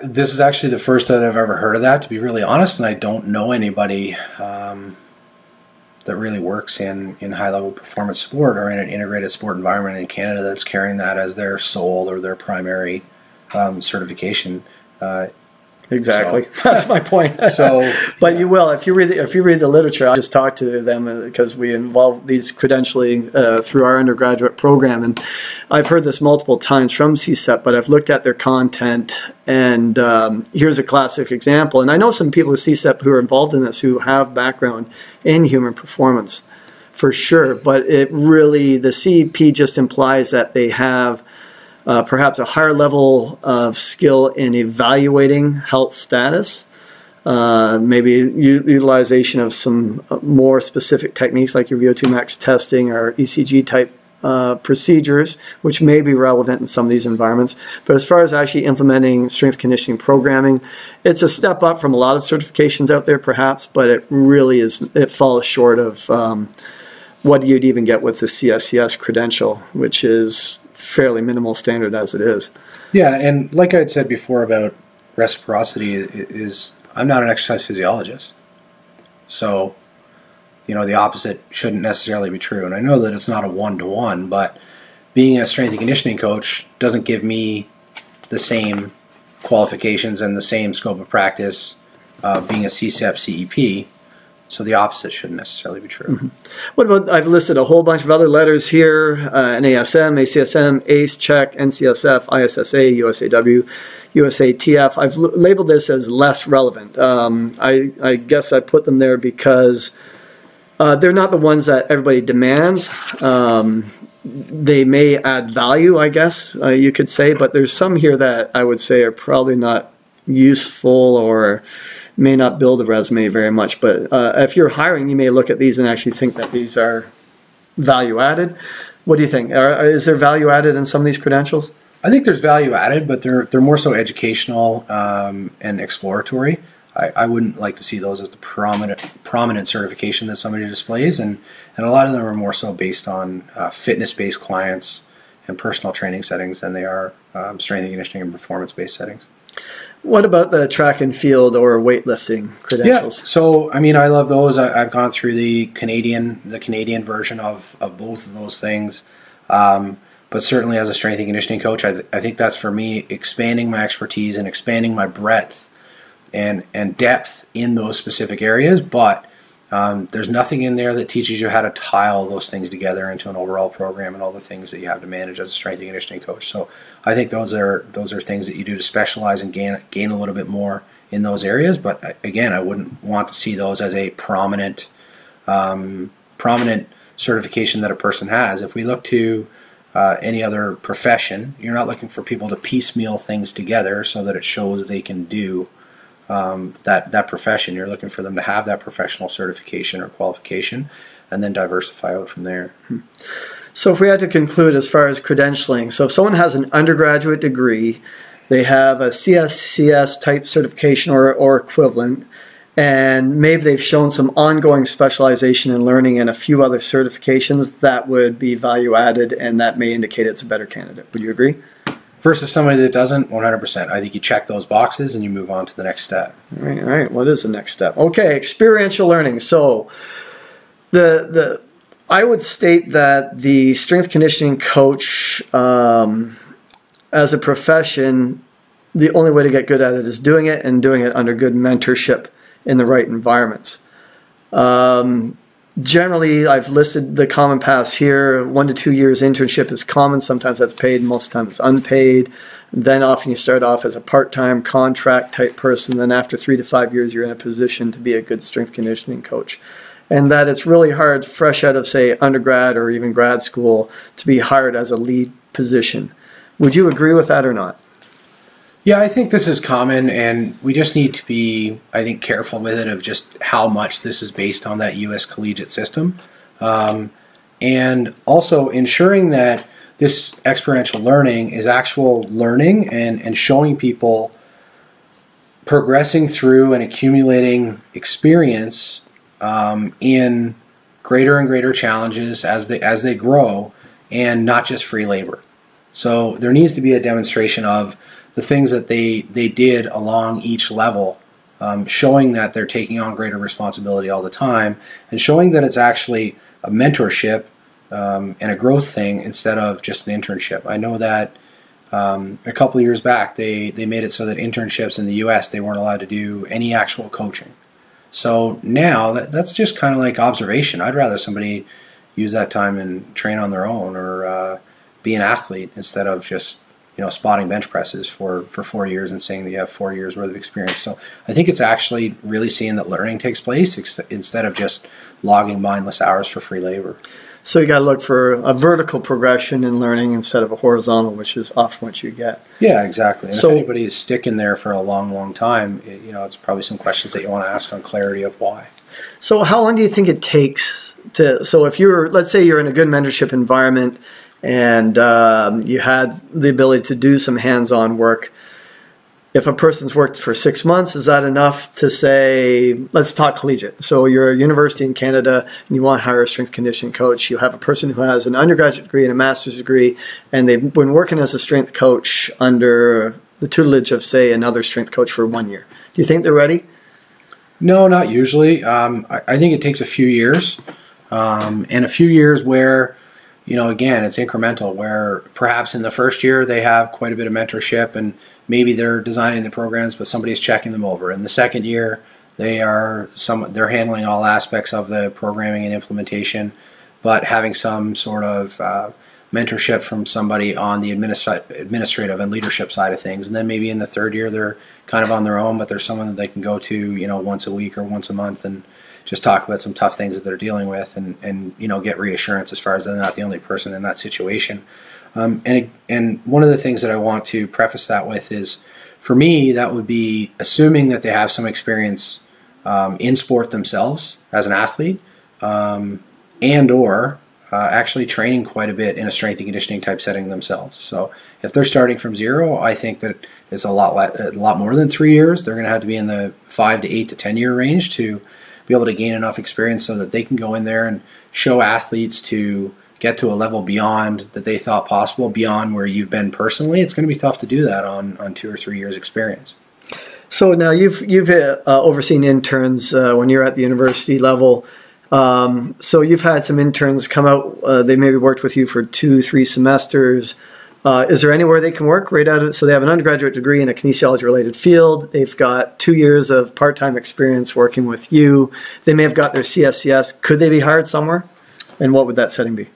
This is actually the first that I've ever heard of that, to be really honest, and I don't know anybody that really works in high-level performance sport or in an integrated sport environment in Canada that's carrying that as their sole or their primary certification. Exactly. That's my point. But you will, if you read the literature. I just talked to them because we involve these credentialing through our undergraduate program, and I've heard this multiple times from CSEP. But I've looked at their content, and here's a classic example. And I know some people with CSEP who are involved in this who have background in human performance, for sure. But it really, the CEP just implies that they have perhaps a higher level of skill in evaluating health status, maybe utilization of some more specific techniques like your VO2 max testing or ECG type procedures, which may be relevant in some of these environments. But as far as actually implementing strength conditioning programming, it's a step up from a lot of certifications out there perhaps, but it really it falls short of what you'd even get with the CSCS credential, which is fairly minimal standard as it is. Yeah, and like I had said before about reciprocity, is I'm not an exercise physiologist. So, the opposite shouldn't necessarily be true. And I know that it's not a one-to-one, but being a strength and conditioning coach doesn't give me the same qualifications and the same scope of practice being a CSEP CEP. So the opposite shouldn't necessarily be true. Mm-hmm. What about, I've listed a whole bunch of other letters here, NASM, ACSM, ACE, CHEC, NCSF, ISSA, USAW, USATF. I've labeled this as less relevant. I guess I put them there because they're not the ones that everybody demands. They may add value, I guess you could say, but there's some here that I would say are probably not useful or may not build a resume very much. But if you're hiring, you may look at these and actually think that these are value added. What do you think? Is there value added in some of these credentials? I think there's value added, but they're more so educational and exploratory. I wouldn't like to see those as the prominent certification that somebody displays, and a lot of them are more so based on fitness-based clients and personal training settings than they are strength and conditioning and performance-based settings. What about the track and field or weightlifting credentials? Yeah, so I mean, I love those. I've gone through the Canadian version of both of those things. But certainly as a strength and conditioning coach, I think that's for me expanding my expertise and expanding my breadth and depth in those specific areas. But there's nothing in there that teaches you how to tile those things together into an overall program and all the things that you have to manage as a strength and conditioning coach. So I think those are things that you do to specialize and gain a little bit more in those areas. But again, I wouldn't want to see those as a prominent certification that a person has. If we look to any other profession, you're not looking for people to piecemeal things together so that it shows they can do that profession. You're looking for them to have that professional certification or qualification and then diversify out from there. So if we had to conclude as far as credentialing, so if someone has an undergraduate degree, they have a CSCS type certification or equivalent, and maybe they've shown some ongoing specialization in learning and a few other certifications, that would be value added and that may indicate it's a better candidate. Would you agree? Versus somebody that doesn't, 100%. I think you check those boxes and you move on to the next step. All right. What is the next step? Okay, experiential learning. So I would state that the strength conditioning coach as a profession, the only way to get good at it is doing it and doing it under good mentorship in the right environments. Generally, I've listed the common paths here. 1 to 2 years internship is common. Sometimes that's paid. Most of the time it's unpaid. Then often you start off as a part-time contract type person. Then after 3 to 5 years, you're in a position to be a good strength conditioning coach. And that it's really hard, fresh out of, say, undergrad or even grad school, to be hired as a lead position. Would you agree with that or not? Yeah, I think this is common, and we just need to be, I think, careful with it of just how much this is based on that U.S. collegiate system. And also ensuring that this experiential learning is actual learning and showing people progressing through and accumulating experience in greater and greater challenges as they grow, and not just free labor. So there needs to be a demonstration of the things that they did along each level, showing that they're taking on greater responsibility all the time, and showing that it's actually a mentorship and a growth thing instead of just an internship. I know that a couple of years back they made it so that internships in the U.S. they weren't allowed to do any actual coaching. So now that's just kind of like observation. I'd rather somebody use that time and train on their own or be an athlete instead of just spotting bench presses for 4 years and saying that you have 4 years worth of experience. So I think it's actually really seeing that learning takes place instead of just logging mindless hours for free labor. So you got to look for a vertical progression in learning instead of a horizontal, which is often what you get. Yeah, exactly. And if anybody is sticking there for a long, long time, it's probably some questions that you want to ask on clarity of why. So how long do you think it takes so if let's say you're in a good mentorship environment and you had the ability to do some hands-on work, if a person's worked for 6 months, is that enough to say, let's talk collegiate. So you're a university in Canada and you want to hire a strength conditioning coach. You have a person who has an undergraduate degree and a master's degree, and they've been working as a strength coach under the tutelage of, say, another strength coach for 1 year. Do you think they're ready? No, not usually. I think it takes a few years, and a few years where again, it's incremental, where perhaps in the first year they have quite a bit of mentorship and maybe they're designing the programs, but somebody's checking them over. In the second year, they're handling all aspects of the programming and implementation, but having some sort of mentorship from somebody on the administrative and leadership side of things. And then maybe in the third year, they're kind of on their own, but there's someone that they can go to, once a week or once a month and just talk about some tough things that they're dealing with and get reassurance as far as they're not the only person in that situation. And one of the things that I want to preface that with is, for me, that would be assuming that they have some experience in sport themselves as an athlete and or actually training quite a bit in a strength and conditioning type setting themselves. So if they're starting from zero, I think that it's a lot more than 3 years. They're going to have to be in the 5 to 8 to 10 year range to be able to gain enough experience so that they can go in there and show athletes to get to a level beyond that they thought possible, beyond where you've been personally, it's going to be tough to do that on 2 or 3 years experience. So now you've overseen interns when you're at the university level. So you've had some interns come out. They maybe worked with you for 2-3 semesters. Is there anywhere they can work right out of it? So they have an undergraduate degree in a kinesiology-related field. They've got 2 years of part-time experience working with you. They may have got their CSCS. Could they be hired somewhere? And what would that setting be?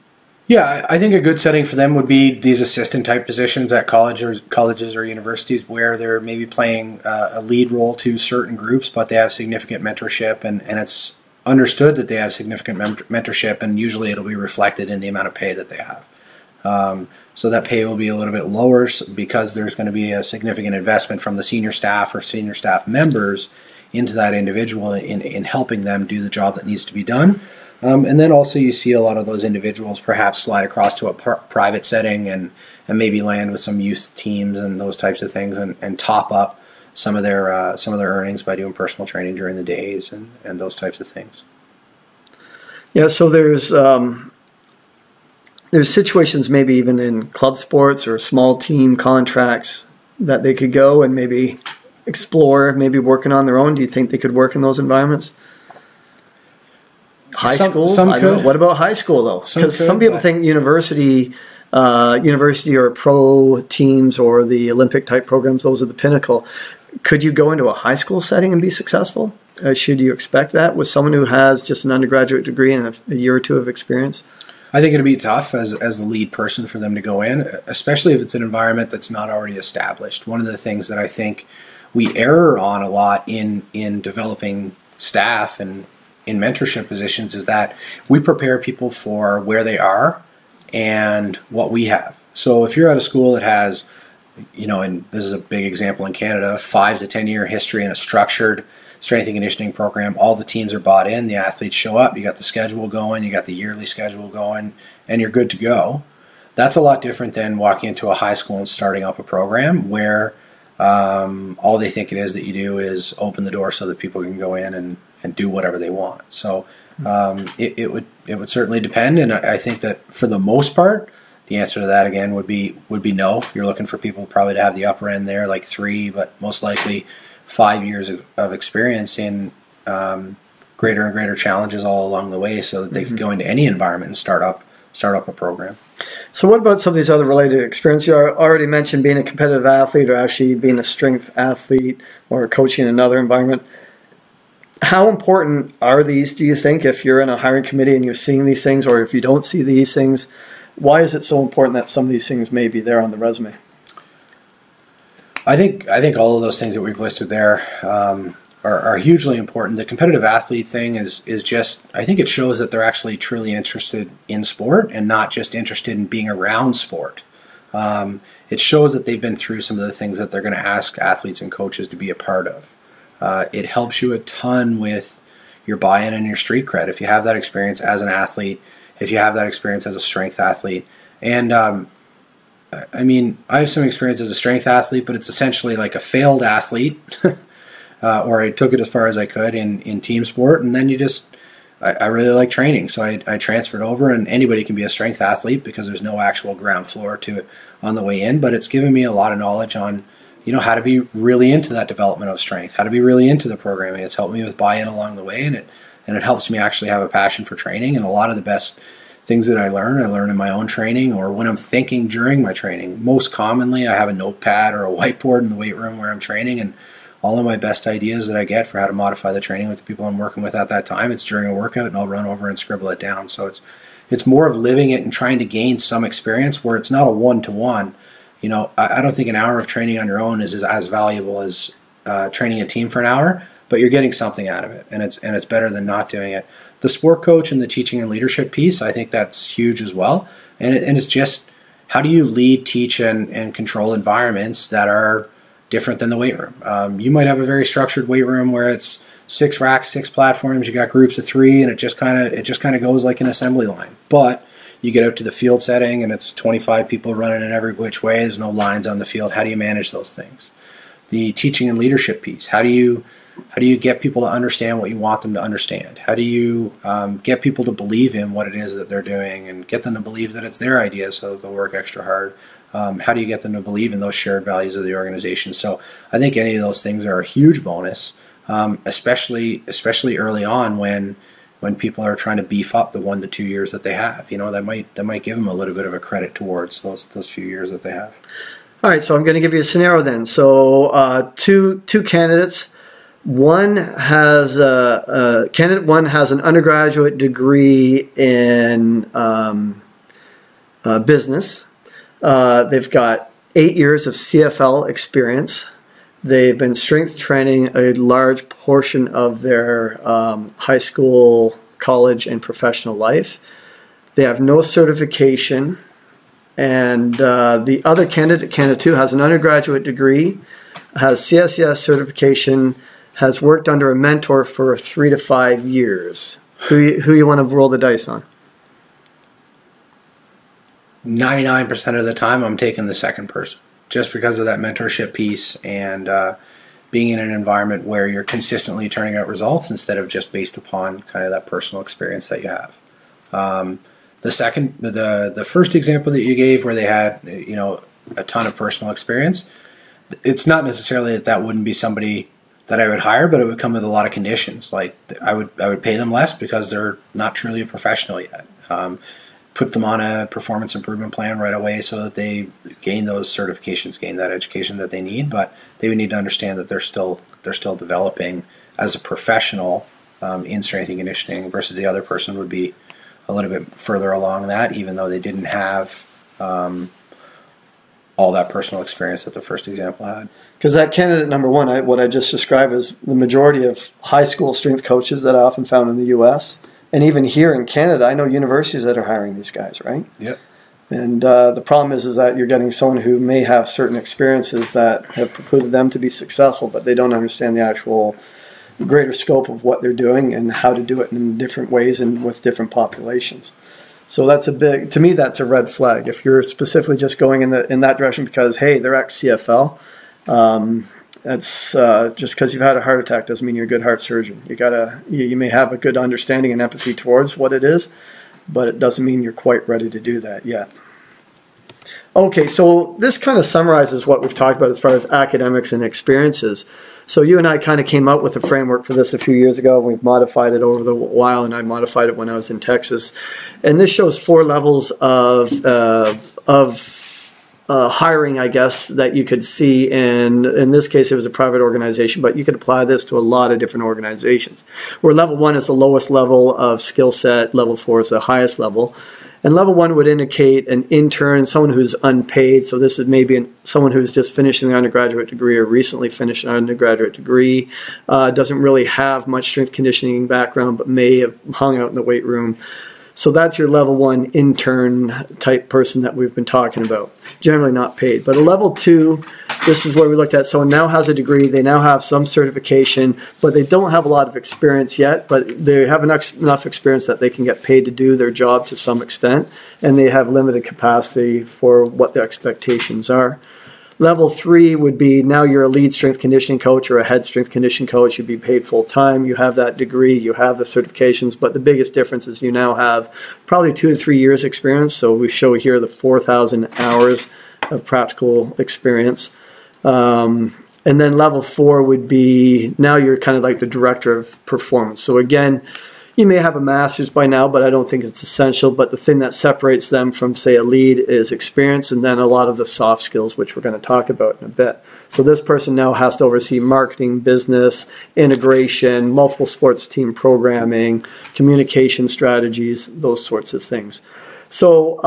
Yeah, I think a good setting for them would be these assistant-type positions at colleges or universities where they're maybe playing a lead role to certain groups, but they have significant mentorship, and it's understood that they have significant mentorship, and usually it'll be reflected in the amount of pay that they have. So that pay will be a little bit lower because there's going to be a significant investment from the senior staff or senior staff members into that individual in helping them do the job that needs to be done. And then also you see a lot of those individuals perhaps slide across to a private setting and maybe land with some youth teams and those types of things and top up some of their earnings by doing personal training during the days and those types of things. Yeah, so there's situations maybe even in club sports or small team contracts that they could go and maybe explore, maybe working on their own. Do you think they could work in those environments? High school? Some could. What about high school, though? Because some people think university or pro teams or the Olympic-type programs, those are the pinnacle. Could you go into a high school setting and be successful? Should you expect that with someone who has just an undergraduate degree and a year or two of experience? I think it'd be tough as the lead person for them to go in, especially if it's an environment that's not already established. One of the things that I think we err on a lot in developing staff and in mentorship positions is that we prepare people for where they are and what we have. So if you're at a school that has, and this is a big example in Canada, 5 to 10 year history and a structured strength and conditioning program, all the teams are bought in, the athletes show up, you got the schedule going, you got the yearly schedule going, and you're good to go. That's a lot different than walking into a high school and starting up a program where all they think it is that you do is open the door so that people can go in and do whatever they want. So it would certainly depend, and I think that for the most part, the answer to that again would be no. You're looking for people probably to have the upper end there, like 3, but most likely 5 years of experience in greater and greater challenges all along the way, so that they could go into any environment and start up a program. So what about some of these other related experiences? You already mentioned being a competitive athlete or actually being a strength athlete or coaching in another environment. How important are these, do you think, if you're in a hiring committee and you're seeing these things, or if you don't see these things? Why is it so important that some of these things may be there on the resume? I think all of those things that we've listed there are hugely important. The competitive athlete thing is just, I think it shows that they're actually truly interested in sport and not just interested in being around sport. It shows that they've been through some of the things that they're going to ask athletes and coaches to be a part of. It helps you a ton with your buy-in and your street cred if you have that experience as an athlete, if you have that experience as a strength athlete. And I mean, I have some experience as a strength athlete, but it's essentially like a failed athlete, or I took it as far as I could in team sport, and then I really like training, so I transferred over, and anybody can be a strength athlete because there's no actual ground floor to it on the way in, but it's given me a lot of knowledge on how to be really into that development of strength, how to be really into the programming. It's helped me with buy-in along the way, and it helps me actually have a passion for training. And a lot of the best things that I learn in my own training or when I'm thinking during my training. Most commonly, I have a notepad or a whiteboard in the weight room where I'm training, and all of my best ideas that I get for how to modify the training with the people I'm working with at that time, it's during a workout, and I'll run over and scribble it down. So it's more of living it and trying to gain some experience where it's not a one-to-one. I don't think an hour of training on your own is as valuable as training a team for an hour, but you're getting something out of it, and it's better than not doing it. The sport coach and the teaching and leadership piece, I think that's huge as well. And it's just, how do you lead, teach, and control environments that are different than the weight room? You might have a very structured weight room where it's 6 racks, 6 platforms, you got groups of 3, and it just kind of goes like an assembly line. But you get out to the field setting and it's 25 people running in every which way. There's no lines on the field. How do you manage those things? the teaching and leadership piece. How do you get people to understand what you want them to understand? How do you get people to believe in what it is that they're doing and get them to believe that it's their idea so that they'll work extra hard? How do you get them to believe in those shared values of the organization? So I think any of those things are a huge bonus, especially early on when people are trying to beef up the 1 to 2 years that they have. That might give them a little bit of a credit towards those few years that they have. All right, so I'm going to give you a scenario then. So two candidates. Candidate one has an undergraduate degree in business. They've got 8 years of CFL experience. They've been strength training a large portion of their high school, college, and professional life. They have no certification. And the other candidate, candidate two, has an undergraduate degree, has CSCS certification, has worked under a mentor for 3 to 5 years. Who you want to roll the dice on? 99% of the time, I'm taking the second person, just because of that mentorship piece and being in an environment where you're consistently turning out results instead of just based upon kind of that personal experience that you have. The first example that you gave, where they had a ton of personal experience, it's not necessarily that wouldn't be somebody that I would hire, but it would come with a lot of conditions. Like I would pay them less because they're not truly a professional yet. Put them on a performance improvement plan right away so that they gain those certifications, gain that education that they need. But they would need to understand that they're still developing as a professional in strength and conditioning, versus the other person would be a little bit further along that, even though they didn't have all that personal experience that the first example had. Because that candidate number one, what I just described, is the majority of high school strength coaches that I often found in the U.S., and even here in Canada, I know universities that are hiring these guys, right? Yep. And the problem is that you're getting someone who may have certain experiences that have precluded them to be successful, but they don't understand the actual greater scope of what they're doing and how to do it in different ways and with different populations. So that's to me, that's a red flag. If you're specifically just going in that direction because, hey, they're ex-CFL, that's just because you've had a heart attack doesn't mean you're a good heart surgeon. You may have a good understanding and empathy towards what it is, but it doesn't mean you're quite ready to do that yet. Okay, so this kind of summarizes what we've talked about as far as academics and experiences. So you and I kind of came up with a framework for this a few years ago. We've modified it over the while, and I modified it when I was in Texas. And this shows 4 levels of hiring, I guess, that you could see. In this case, it was a private organization, but you could apply this to a lot of different organizations. Where level 1 is the lowest level of skill set, level 4 is the highest level. And level 1 would indicate an intern, someone who's unpaid. So this is maybe someone who's just finishing an undergraduate degree or recently finished an undergraduate degree, doesn't really have much strength conditioning background, but may have hung out in the weight room. So that's your level 1 intern type person that we've been talking about. Generally not paid. But a level 2, this is where we looked at someone now has a degree, they now have some certification, but they don't have a lot of experience yet, but they have enough experience that they can get paid to do their job to some extent, and they have limited capacity for what their expectations are. Level 3 would be now you're a lead strength conditioning coach or a head strength conditioning coach. You'd be paid full time. You have that degree. You have the certifications. But the biggest difference is you now have probably 2 to 3 years experience. So we show here the 4,000 hours of practical experience. And then level 4 would be now you're kind of like the director of performance. So again, you may have a master's by now, but I don't think it's essential. But the thing that separates them from, say, a lead is experience, and then a lot of the soft skills, which we're going to talk about in a bit. So this person now has to oversee marketing, business, integration, multiple sports team programming, communication strategies, those sorts of things. So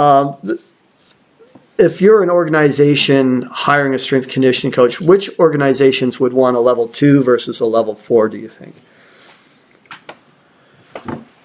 if you're an organization hiring a strength conditioning coach, which organizations would want a level 2 versus a level 4, do you think?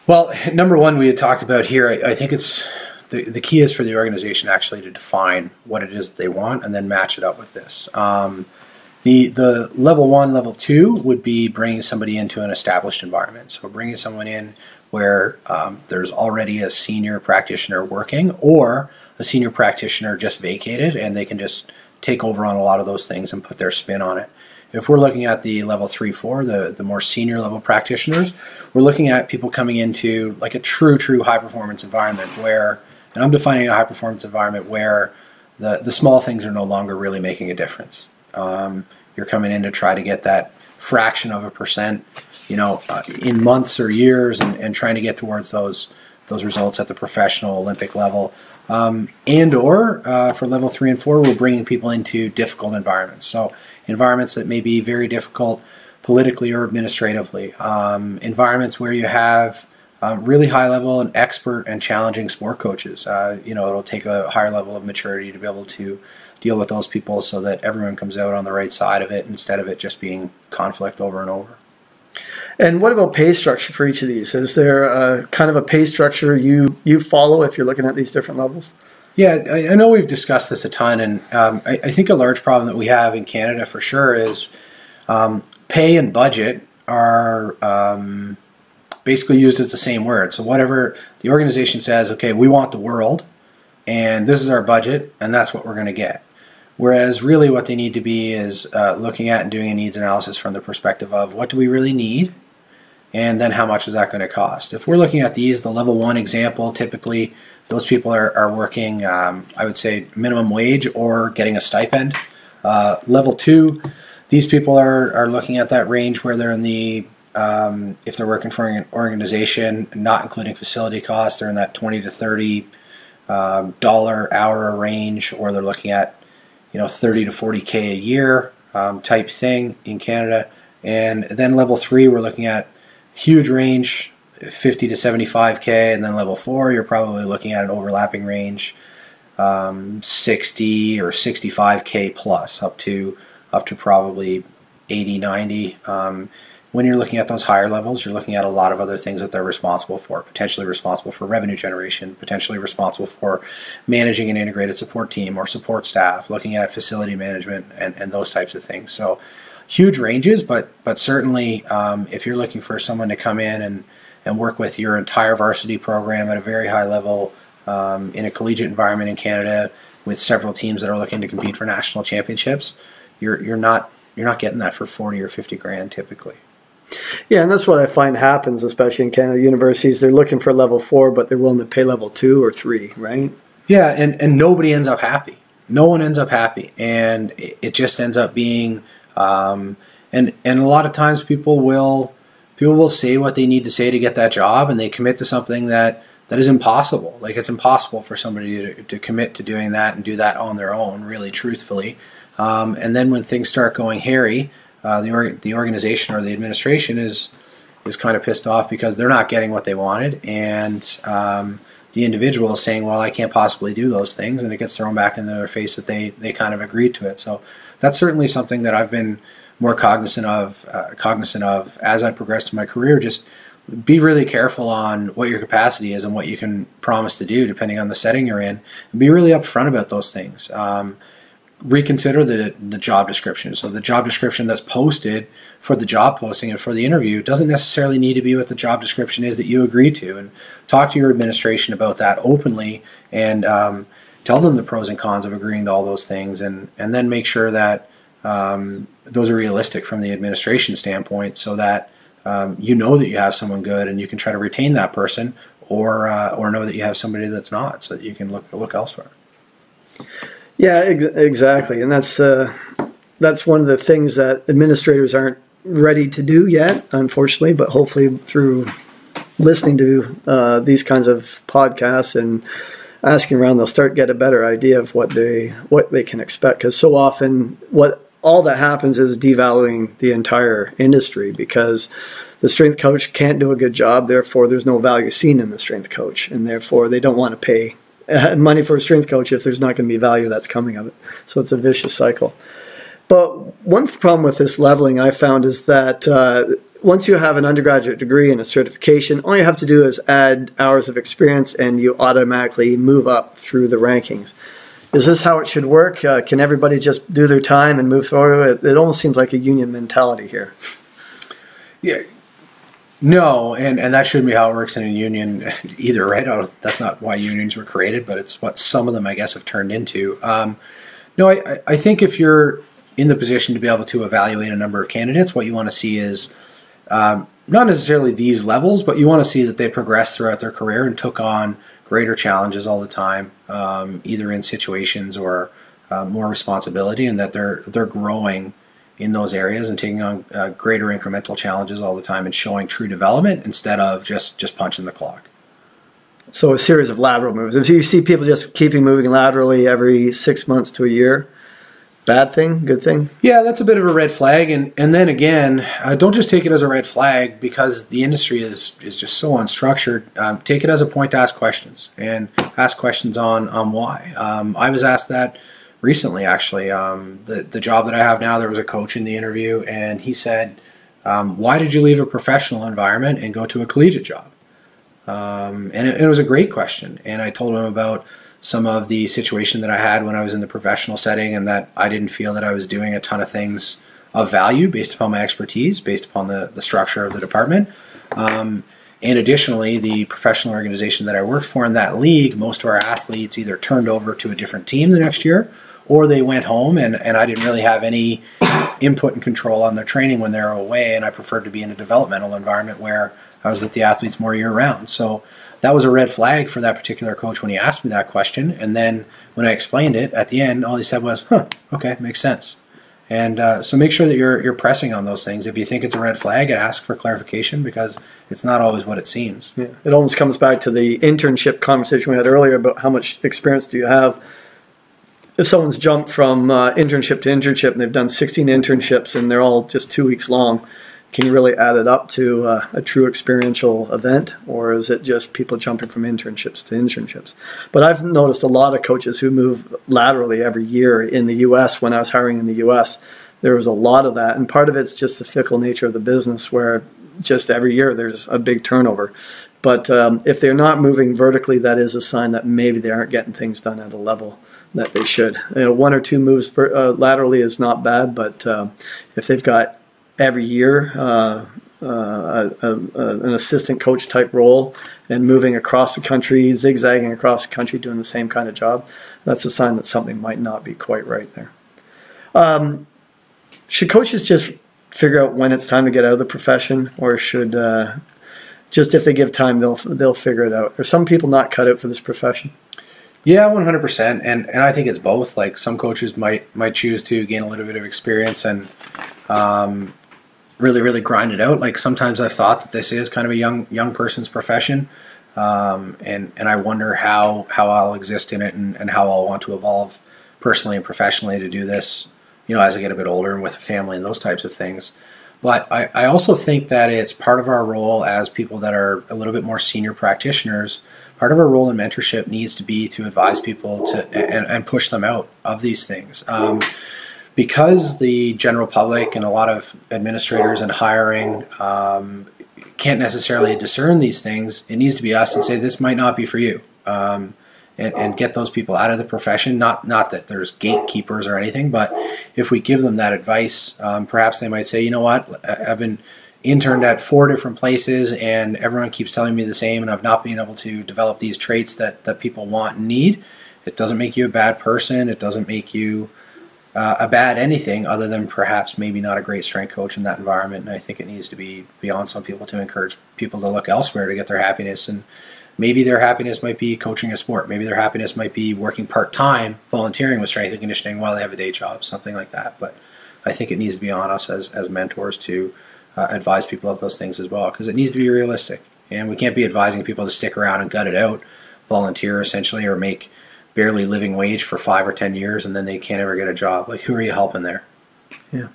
Well, number one, we had talked about here, I think it's the key is for the organization actually to define what it is that they want and then match it up with this. The level 1, level 2 would be bringing somebody into an established environment. So bringing someone in where there's already a senior practitioner working, or a senior practitioner just vacated and they can just take over on a lot of those things and put their spin on it. if we're looking at the level 3, 4, the more senior level practitioners, we're looking at people coming into like a true high performance environment where, and I'm defining a high performance environment where the small things are no longer really making a difference. You're coming in to try to get that fraction of a percent, in months or years, and trying to get towards those results at the professional Olympic level. For level 3 and 4, we're bringing people into difficult environments. So environments that may be very difficult politically or administratively. Environments where you have really high level and expert and challenging sport coaches. It'll take a higher level of maturity to be able to deal with those people so that everyone comes out on the right side of it instead of it just being conflict over and over. And what about pay structure for each of these? Is there a kind of a pay structure you follow if you're looking at these different levels? Yeah, I know we've discussed this a ton, and I think a large problem that we have in Canada for sure is pay and budget are basically used as the same word. So whatever the organization says, okay, we want the world, and this is our budget, and that's what we're going to get. Whereas really what they need to be is looking at and doing a needs analysis from the perspective of what do we really need, and then how much is that going to cost. If we're looking at these, the level 1 example, typically those people are working, I would say, minimum wage or getting a stipend. Level 2, these people are looking at that range where they're in the, if they're working for an organization, not including facility costs, they're in that $20 to $30 hour range, or they're looking at 30 to 40K a year type thing in Canada. And then level 3, we're looking at huge range, 50 to 75K, and then level 4, you're probably looking at an overlapping range, 60 or 65K plus, up to probably 80, 90. When you're looking at those higher levels, you're looking at a lot of other things that they're responsible for, potentially responsible for revenue generation, potentially responsible for managing an integrated support team or support staff, looking at facility management and those types of things. So huge ranges, but certainly if you're looking for someone to come in and work with your entire varsity program at a very high level in a collegiate environment in Canada with several teams that are looking to compete for national championships, you're not getting that for 40 or 50 grand typically. Yeah, and that's what I find happens, especially in Canada universities. They're looking for level 4, but they're willing to pay level 2 or 3, right? Yeah, and nobody ends up happy. No one ends up happy, and it just ends up being, and a lot of times people will say what they need to say to get that job, and they commit to something that is impossible. Like, it's impossible for somebody to commit to doing that and do that on their own, really, truthfully. And then when things start going hairy, the organization or the administration is kind of pissed off because they're not getting what they wanted, and the individual is saying, well, I can't possibly do those things, and it gets thrown back in their face that they kind of agreed to it. So that's certainly something that I've been more cognizant of as I progressed in my career. Just be really careful on what your capacity is and what you can promise to do depending on the setting you're in, and be really upfront about those things. Reconsider the job description. So the job description that's posted for the job posting and for the interview doesn't necessarily need to be what the job description is that you agree to, and talk to your administration about that openly, and tell them the pros and cons of agreeing to all those things, and then make sure that those are realistic from the administration standpoint, so that that you have someone good and you can try to retain that person, or know that you have somebody that's not, so that you can look elsewhere. Yeah, exactly, and that's one of the things that administrators aren't ready to do yet, unfortunately. But hopefully, through listening to these kinds of podcasts and asking around, they'll start to get a better idea of what they can expect. Because so often, all that happens is devaluing the entire industry, because the strength coach can't do a good job. Therefore, there's no value seen in the strength coach, and therefore they don't want to pay money for a strength coach if there's not going to be value that's coming of it. So it's a vicious cycle. But one problem with this leveling I found is that once you have an undergraduate degree and a certification, all you have to do is add hours of experience and you automatically move up through the rankings. Is this how it should work? Can everybody just do their time and move forward? It almost seems like a union mentality here. Yeah. No, and that shouldn't be how it works in a union either, right? That's not why unions were created, but it's what some of them, I guess, have turned into. No, I think if you're in the position to be able to evaluate a number of candidates, what you want to see is not necessarily these levels, but you want to see that they progressed throughout their career and took on greater challenges all the time, either in situations or more responsibility, and that they're growing in those areas and taking on greater incremental challenges all the time and showing true development instead of just punching the clock. So a series of lateral moves. If you see people just keeping moving laterally every 6 months to a year, bad thing, good thing? Yeah, that's a bit of a red flag. And then again, don't just take it as a red flag because the industry is just so unstructured. Take it as a point to ask questions and ask questions on why. I was asked that recently, actually. The job that I have now, there was a coach in the interview, and he said, why did you leave a professional environment and go to a collegiate job? And it was a great question. And I told him about some of the situation that I had when I was in the professional setting, and that I didn't feel that I was doing a ton of things of value based upon my expertise, based upon the structure of the department. And additionally, the professional organization that I worked for in that league, most of our athletes either turned over to a different team the next year, or they went home, and I didn't really have any input and control on their training when they were away, and I preferred to be in a developmental environment where I was with the athletes more year-round. So that was a red flag for that particular coach when he asked me that question, and then when I explained it, at the end, all he said was, okay, makes sense. And so make sure that you're pressing on those things. If you think it's a red flag, ask for clarification, because it's not always what it seems. Yeah. It almost comes back to the internship conversation we had earlier about how much experience do you have. If someone's jumped from internship to internship and they've done 16 internships and they're all just 2 weeks long, can you really add it up to a true experiential event, or is it just people jumping from internships to internships? But I've noticed a lot of coaches who move laterally every year in the U.S. When I was hiring in the U.S., there was a lot of that, and part of it's just the fickle nature of the business where just every year there's a big turnover. But if they're not moving vertically, that is a sign that maybe they aren't getting things done at a level that they should. You know, 1 or 2 moves laterally is not bad, but if they've got every year an assistant coach type role and moving across the country, zigzagging across the country, doing the same kind of job, that's a sign that something might not be quite right there. Should coaches just figure out when it's time to get out of the profession, or should just if they give time, they'll figure it out? Are some people not cut out for this profession? Yeah, 100%, and I think it's both. Like, some coaches might choose to gain a little bit of experience and really grind it out. Like, sometimes I've thought that this is kind of a young person's profession, and I wonder how I'll exist in it and how I'll want to evolve personally and professionally to do this, you know, as I get a bit older and with a family and those types of things. But I also think that it's part of our role as people that are a little bit more senior practitioners. Part of our role in mentorship needs to be to advise people and push them out of these things. Because the general public and a lot of administrators and hiring can't necessarily discern these things, it needs to be us and say, this might not be for you. And get those people out of the profession. Not that there's gatekeepers or anything, but if we give them that advice, perhaps they might say, you know what, I've been interned at 4 different places and everyone keeps telling me the same, and I've not been able to develop these traits that people want and need. It doesn't make you a bad person. It doesn't make you a bad anything other than perhaps maybe not a great strength coach in that environment. And I think it needs to be beyond some people to encourage people to look elsewhere to get their happiness. And maybe their happiness might be coaching a sport. Maybe their happiness might be working part-time, volunteering with strength and conditioning while they have a day job, something like that. But I think it needs to be on us as mentors to advise people of those things as well, because it needs to be realistic. And we can't be advising people to stick around and gut it out, volunteer essentially, or make barely living wage for 5 or 10 years and then they can't ever get a job. Like, who are you helping there? Yeah.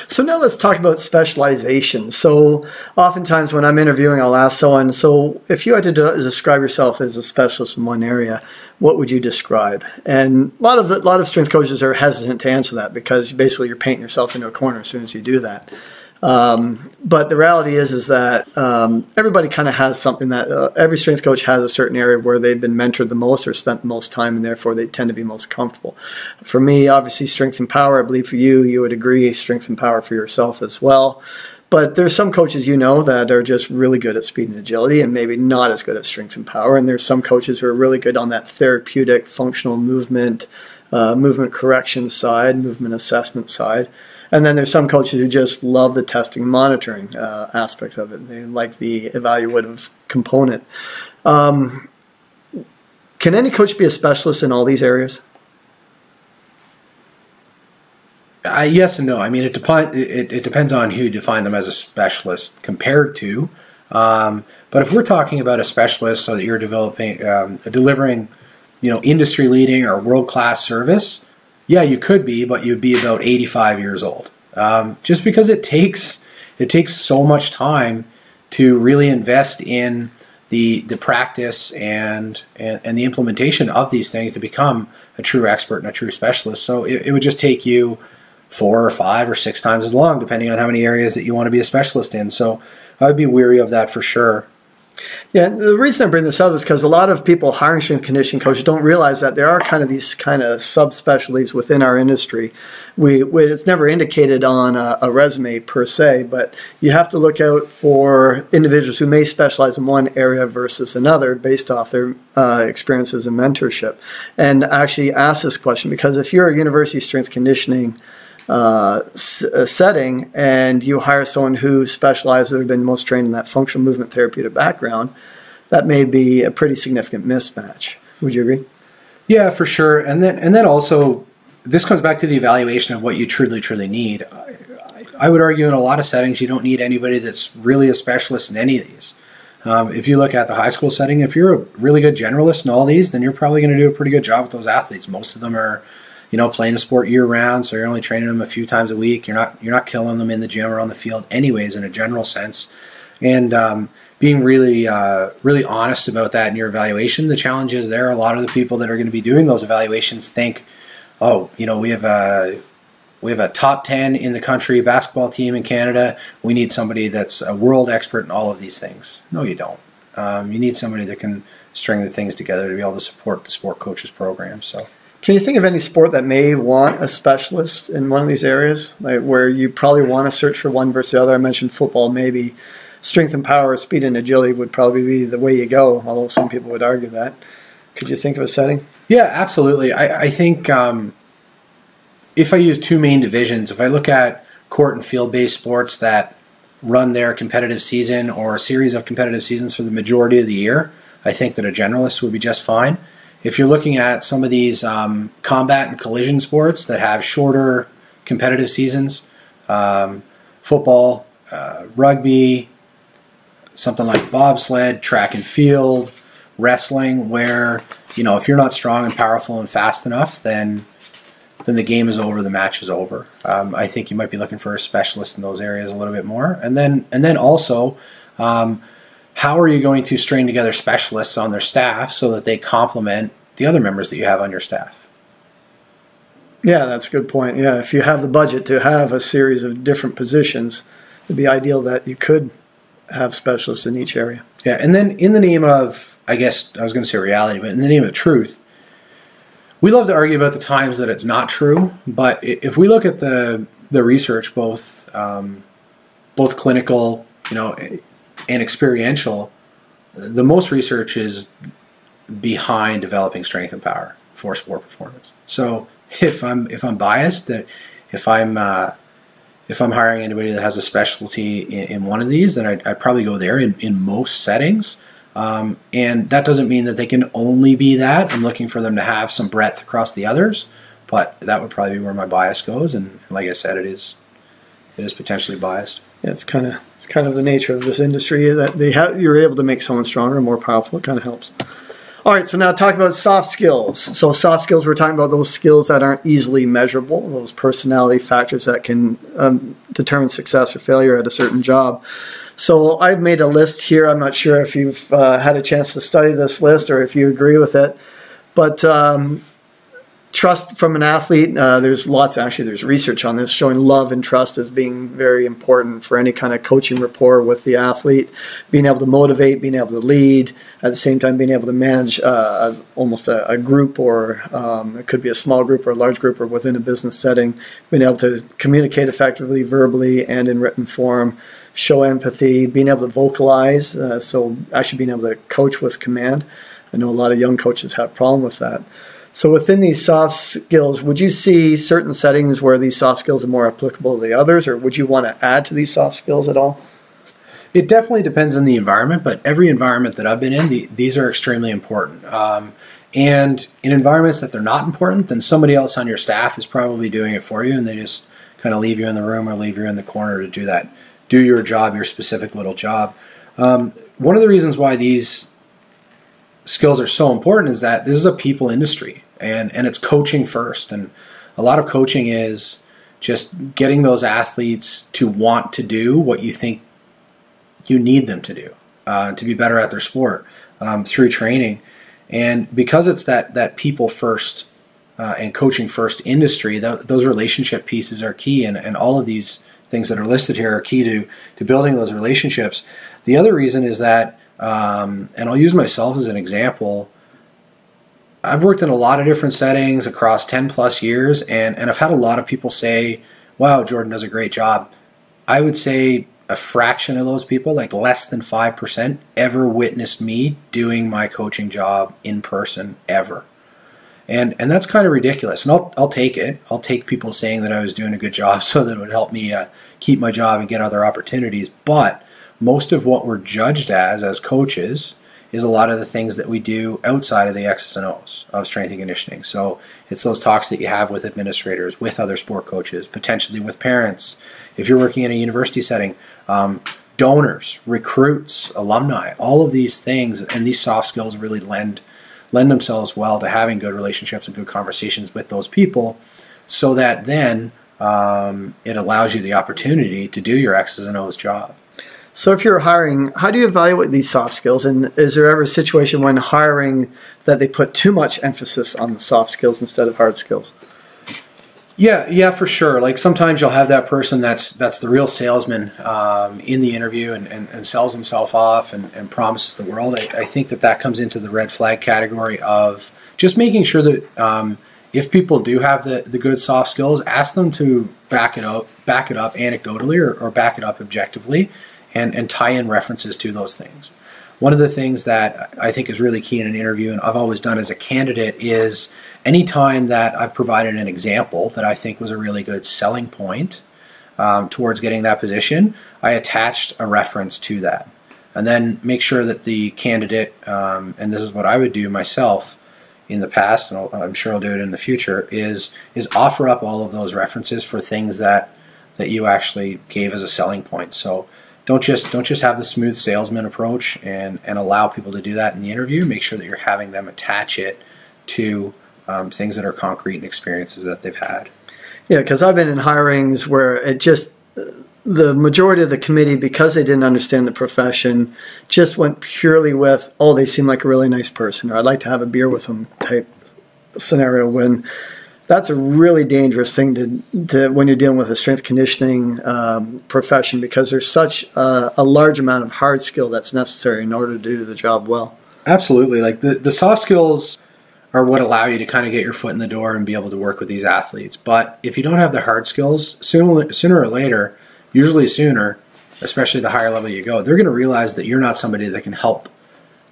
So now let's talk about specialization. So oftentimes when I'm interviewing, I'll ask someone, so if you had to describe yourself as a specialist in one area, what would you describe? And a lot of strength coaches are hesitant to answer that, because basically you're painting yourself into a corner as soon as you do that. But the reality is that everybody kind of has something that every strength coach has a certain area where they've been mentored the most or spent the most time, and therefore they tend to be most comfortable. For me, obviously, strength and power. I believe for you, you would agree, strength and power for yourself as well. But there's some coaches you know that are just really good at speed and agility and maybe not as good at strength and power. And there's some coaches who are really good on that therapeutic, functional movement, movement correction side, movement assessment side. And then there's some coaches who just love the testing and monitoring aspect of it. They like the evaluative component. Can any coach be a specialist in all these areas? Yes and no. I mean, it depends on who you define them as a specialist compared to. But if we're talking about a specialist, so that you're delivering, industry leading or world class service, yeah, you could be, but you'd be about 85 years old. Just because it takes so much time to really invest in the practice and the implementation of these things to become a true expert and a true specialist. So it would just take you 4 or 5 or 6 times as long, depending on how many areas that you want to be a specialist in. So I would be weary of that for sure. Yeah, the reason I bring this up is because a lot of people hiring strength conditioning coaches don't realize that there are kind of these kind of subspecialties within our industry. It's never indicated on a resume per se, but you have to look out for individuals who may specialize in one area versus another based off their experiences and mentorship. And actually ask this question, because if you're a university strength conditioning setting and you hire someone who specializes or been most trained in that functional movement therapeutic background, that may be a pretty significant mismatch. Would you agree? Yeah, for sure. And then also, this comes back to the evaluation of what you truly need. I would argue in a lot of settings you don't need anybody that's really a specialist in any of these. If you look at the high school setting, if you're a really good generalist in all these, then you're probably going to do a pretty good job with those athletes. Most of them are playing a sport year round, so you're only training them a few times a week. You're not killing them in the gym or on the field anyways, in a general sense. And being really honest about that in your evaluation. The challenge is there are a lot of the people that are going to be doing those evaluations think, we have a top 10 in the country basketball team in Canada. We need somebody that's a world expert in all of these things. No, you don't. You need somebody that can string the things together to be able to support the sport coaches program. So. Can you think of any sport that may want a specialist in one of these areas, like where you probably want to search for one versus the other? I mentioned football, maybe strength and power, speed and agility would probably be the way you go, although some people would argue that. Could you think of a setting? Yeah, absolutely. I think if I use 2 main divisions, if I look at court and field-based sports that run their competitive season or a series of competitive seasons for the majority of the year, I think that a generalist would be just fine. If you're looking at some of these combat and collision sports that have shorter competitive seasons, football, rugby, something like bobsled, track and field, wrestling, where if you're not strong and powerful and fast enough, then the game is over, the match is over. I think you might be looking for a specialist in those areas a little bit more. And then also, how are you going to string together specialists on their staff so that they complement the other members that you have on your staff? Yeah, that's a good point. Yeah, if you have the budget to have a series of different positions, it'd be ideal that you could have specialists in each area. Yeah, and then in the name of, I guess I was going to say reality, but in the name of truth, we love to argue about the times that it's not true, but if we look at the research, both clinical, and experiential, the most research is behind developing strength and power for sport performance. So if I'm biased, that if I'm hiring anybody that has a specialty in one of these, then I'd probably go there in most settings. And that doesn't mean that they can only be that. I'm looking for them to have some breadth across the others, but that would probably be where my bias goes. And like I said, it is potentially biased. Yeah, it's kind of the nature of this industry that you're able to make someone stronger and more powerful. It kind of helps. All right, so now talk about soft skills. So soft skills, we're talking about those skills that aren't easily measurable, those personality factors that can determine success or failure at a certain job. So I've made a list here. I'm not sure if you've had a chance to study this list or if you agree with it, but trust from an athlete, there's research on this showing love and trust as being very important for any kind of coaching rapport with the athlete. Being able to motivate, being able to lead, at the same time being able to manage almost a group, or it could be a small group or a large group or within a business setting. Being able to communicate effectively verbally and in written form, show empathy, being able to vocalize, so actually being able to coach with command. I know a lot of young coaches have a problem with that. So within these soft skills, would you see certain settings where these soft skills are more applicable to the others, or would you want to add to these soft skills at all? It definitely depends on the environment, but every environment that I've been in, these are extremely important. And in environments that they're not important, then somebody else on your staff is probably doing it for you, and they just kind of leave you in the room or leave you in the corner to do that. Do your job, your specific little job. One of the reasons why these skills are so important is that this is a people industry, and it's coaching first. And a lot of coaching is just getting those athletes to want to do what you think you need them to do to be better at their sport through training. And because it's that people first and coaching first industry, those relationship pieces are key, and all of these things that are listed here are key to building those relationships. The other reason is that, and I'll use myself as an example, I've worked in a lot of different settings across 10 plus years, and I've had a lot of people say, wow, Jordan does a great job. I would say a fraction of those people, like less than 5%, ever witnessed me doing my coaching job in person ever. And that's kind of ridiculous. And I'll take it. I'll take people saying that I was doing a good job so that it would help me keep my job and get other opportunities. But most of what we're judged as coaches is a lot of the things that we do outside of the X's and O's of strength and conditioning. So it's those talks that you have with administrators, with other sport coaches, potentially with parents. If you're working in a university setting, donors, recruits, alumni, all of these things, and these soft skills really lend themselves well to having good relationships and good conversations with those people, so that then it allows you the opportunity to do your X's and O's job. So if you're hiring, how do you evaluate these soft skills? And is there ever a situation when hiring that they put too much emphasis on the soft skills instead of hard skills? Yeah, for sure. Like sometimes you'll have that person that's the real salesman in the interview and sells himself off and promises the world. I think that comes into the red flag category of just making sure that if people do have the good soft skills, ask them to back it up anecdotally or back it up objectively, and tie in references to those things. One of the things that I think is really key in an interview, and I've always done as a candidate, is anytime that I've provided an example that I think was a really good selling point towards getting that position, I attached a reference to that. And then make sure that the candidate, and this is what I would do myself in the past, and I'm sure I'll do it in the future, is offer up all of those references for things that you actually gave as a selling point. So don't just have the smooth salesman approach and allow people to do that in the interview. Make sure that you're having them attach it to things that are concrete and experiences that they've had. Yeah, because I've been in hirings where it just, the majority of the committee, because they didn't understand the profession, just went purely with, oh, they seem like a really nice person, or I'd like to have a beer with them type scenario, when that's a really dangerous thing to when you're dealing with a strength conditioning profession, because there's such a large amount of hard skill that's necessary in order to do the job well. Absolutely. Like the soft skills are what allow you to kind of get your foot in the door and be able to work with these athletes. But if you don't have the hard skills, sooner or later, usually sooner, especially the higher level you go, they're going to realize that you're not somebody that can help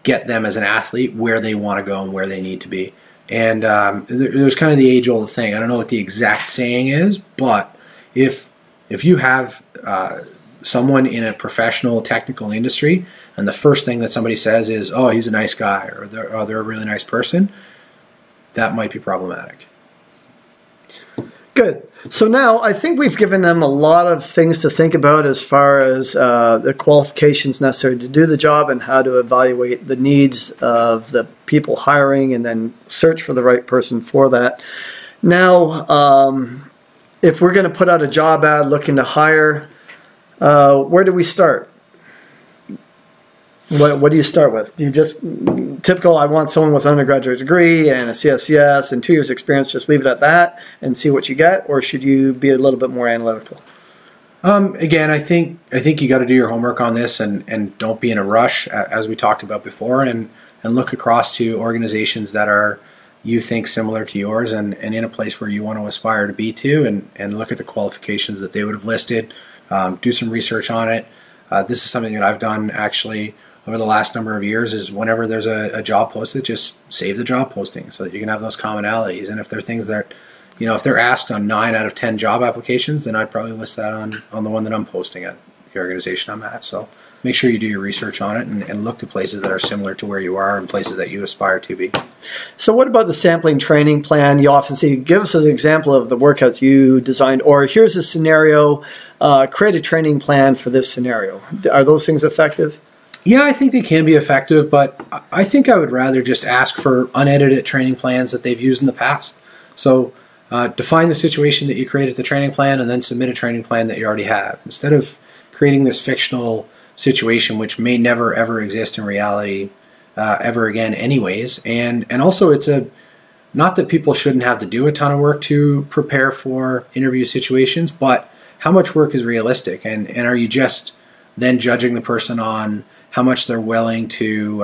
get them as an athlete where they want to go and where they need to be. And there's kind of the age-old thing. I don't know what the exact saying is, but if you have someone in a professional technical industry and the first thing that somebody says is, oh, he's a nice guy, or they're a really nice person, that might be problematic. Good. So now I think we've given them a lot of things to think about as far as the qualifications necessary to do the job and how to evaluate the needs of the people hiring and then search for the right person for that. Now, if we're going to put out a job ad looking to hire, where do we start? What do you start with? Do you just, typical, I want someone with an undergraduate degree and a CSCS and 2 years experience, just leave it at that and see what you get? Or should you be a little bit more analytical? Again, I think you got to do your homework on this and don't be in a rush, as we talked about before, and look across to organizations that are, you think, similar to yours and in a place where you want to aspire to be to, and look at the qualifications that they would have listed. Do some research on it. This is something that I've done actually over the last number of years is whenever there's a job posted, just save the job posting so that you can have those commonalities. And if there are things that, if they're asked on 9 out of 10 job applications, then I'd probably list that on the one that I'm posting at the organization I'm at. So make sure you do your research on it and look to places that are similar to where you are and places that you aspire to be. So what about the sampling training plan? You often see, give us an example of the workouts you designed, or here's a scenario, create a training plan for this scenario. Are those things effective? Yeah, I think they can be effective, but I think I would rather just ask for unedited training plans that they've used in the past. So define the situation that you created the training plan and then submit a training plan that you already have. Instead of creating this fictional situation which may never ever exist in reality ever again anyways. And also it's not that people shouldn't have to do a ton of work to prepare for interview situations, but how much work is realistic? And are you just then judging the person on how much they're willing to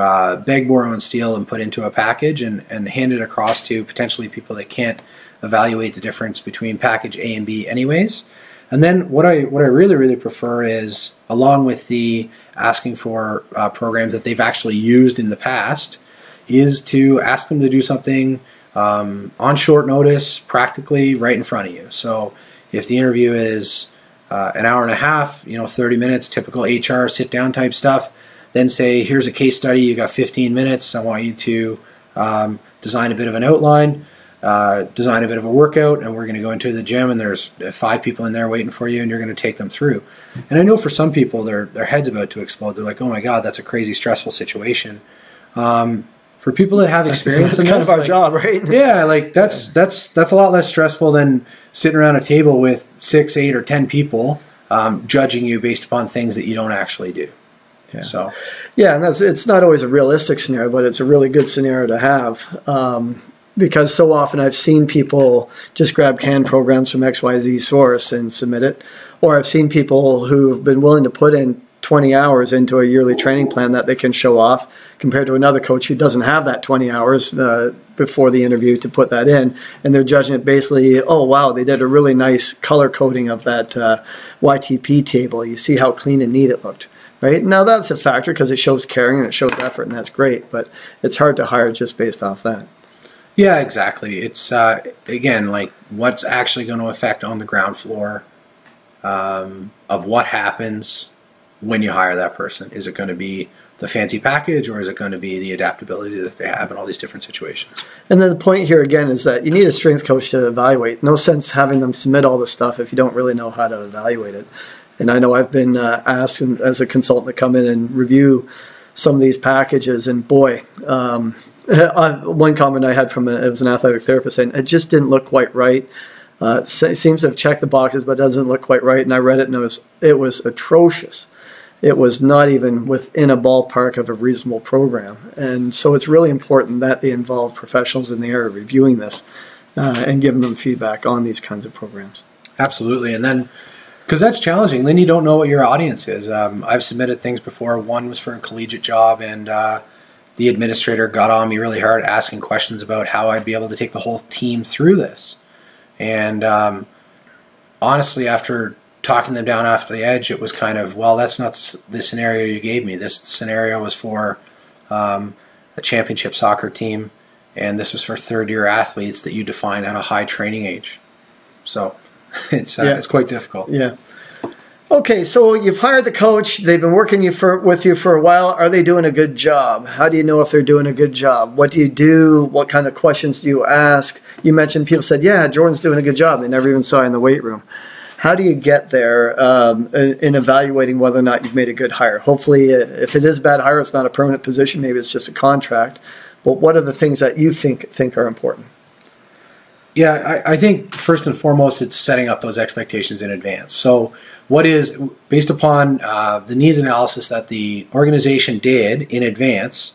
beg, borrow, and steal and put into a package and hand it across to potentially people that can't evaluate the difference between package A and B anyways? And then what I really, really prefer is, along with the asking for programs that they've actually used in the past, is to ask them to do something on short notice, practically right in front of you. So if the interview is an hour and a half, 30 minutes, typical HR sit-down type stuff, then say, here's a case study, you got 15 minutes, I want you to design a bit of an outline, design a bit of a workout, and we're going to go into the gym and there's 5 people in there waiting for you and you're going to take them through. And I know for some people their head's about to explode. They're like, oh my God, that's a crazy stressful situation. For people that have experience in this, this, kind of our job, right? Yeah, like that's a lot less stressful than sitting around a table with 6, 8, or 10 people judging you based upon things that you don't actually do. Yeah. So, yeah, and it's not always a realistic scenario, but it's a really good scenario to have. Because so often I've seen people just grab canned programs from XYZ source and submit it. Or I've seen people who've been willing to put in 20 hours into a yearly training plan that they can show off compared to another coach who doesn't have that 20 hours before the interview to put that in. And they're judging it basically, oh, wow, they did a really nice color coding of that YTP table. You see how clean and neat it looked. Right? Now that's a factor because it shows caring and it shows effort, and that's great. But it's hard to hire just based off that. Yeah, exactly. It's, again, like what's actually going to affect on the ground floor of what happens when you hire that person. Is it going to be the fancy package, or is it going to be the adaptability that they have in all these different situations? And then the point here, again, is that you need a strength coach to evaluate. No sense having them submit all this stuff if you don't really know how to evaluate it. And I know I've been asked as a consultant to come in and review some of these packages, and boy, one comment I had from it was an athletic therapist saying it just didn't look quite right. It seems to have checked the boxes, but doesn't look quite right. And I read it, and it was atrocious. It was not even within a ballpark of a reasonable program. And so it's really important that they involve professionals in the area reviewing this and giving them feedback on these kinds of programs. Absolutely. And then, because that's challenging, then you don't know what your audience is. I've submitted things before. One was for a collegiate job, and the administrator got on me really hard asking questions about how I'd be able to take the whole team through this. And honestly, after talking them down off the edge, it was kind of, well, that's not the scenario you gave me. This scenario was for a championship soccer team, and this was for third-year athletes that you define at a high training age. So it's quite difficult. Yeah. Okay, so you've hired the coach. They've been working with you for a while. Are they doing a good job? How do you know if they're doing a good job? What do you do? What kind of questions do you ask? You mentioned people said, yeah, Jordan's doing a good job. They never even saw you in the weight room. How do you get there in evaluating whether or not you've made a good hire? Hopefully, if it is a bad hire, it's not a permanent position. Maybe it's just a contract. But what are the things that you think are important? Yeah, I think first and foremost, it's setting up those expectations in advance. So what is, based upon the needs analysis that the organization did in advance,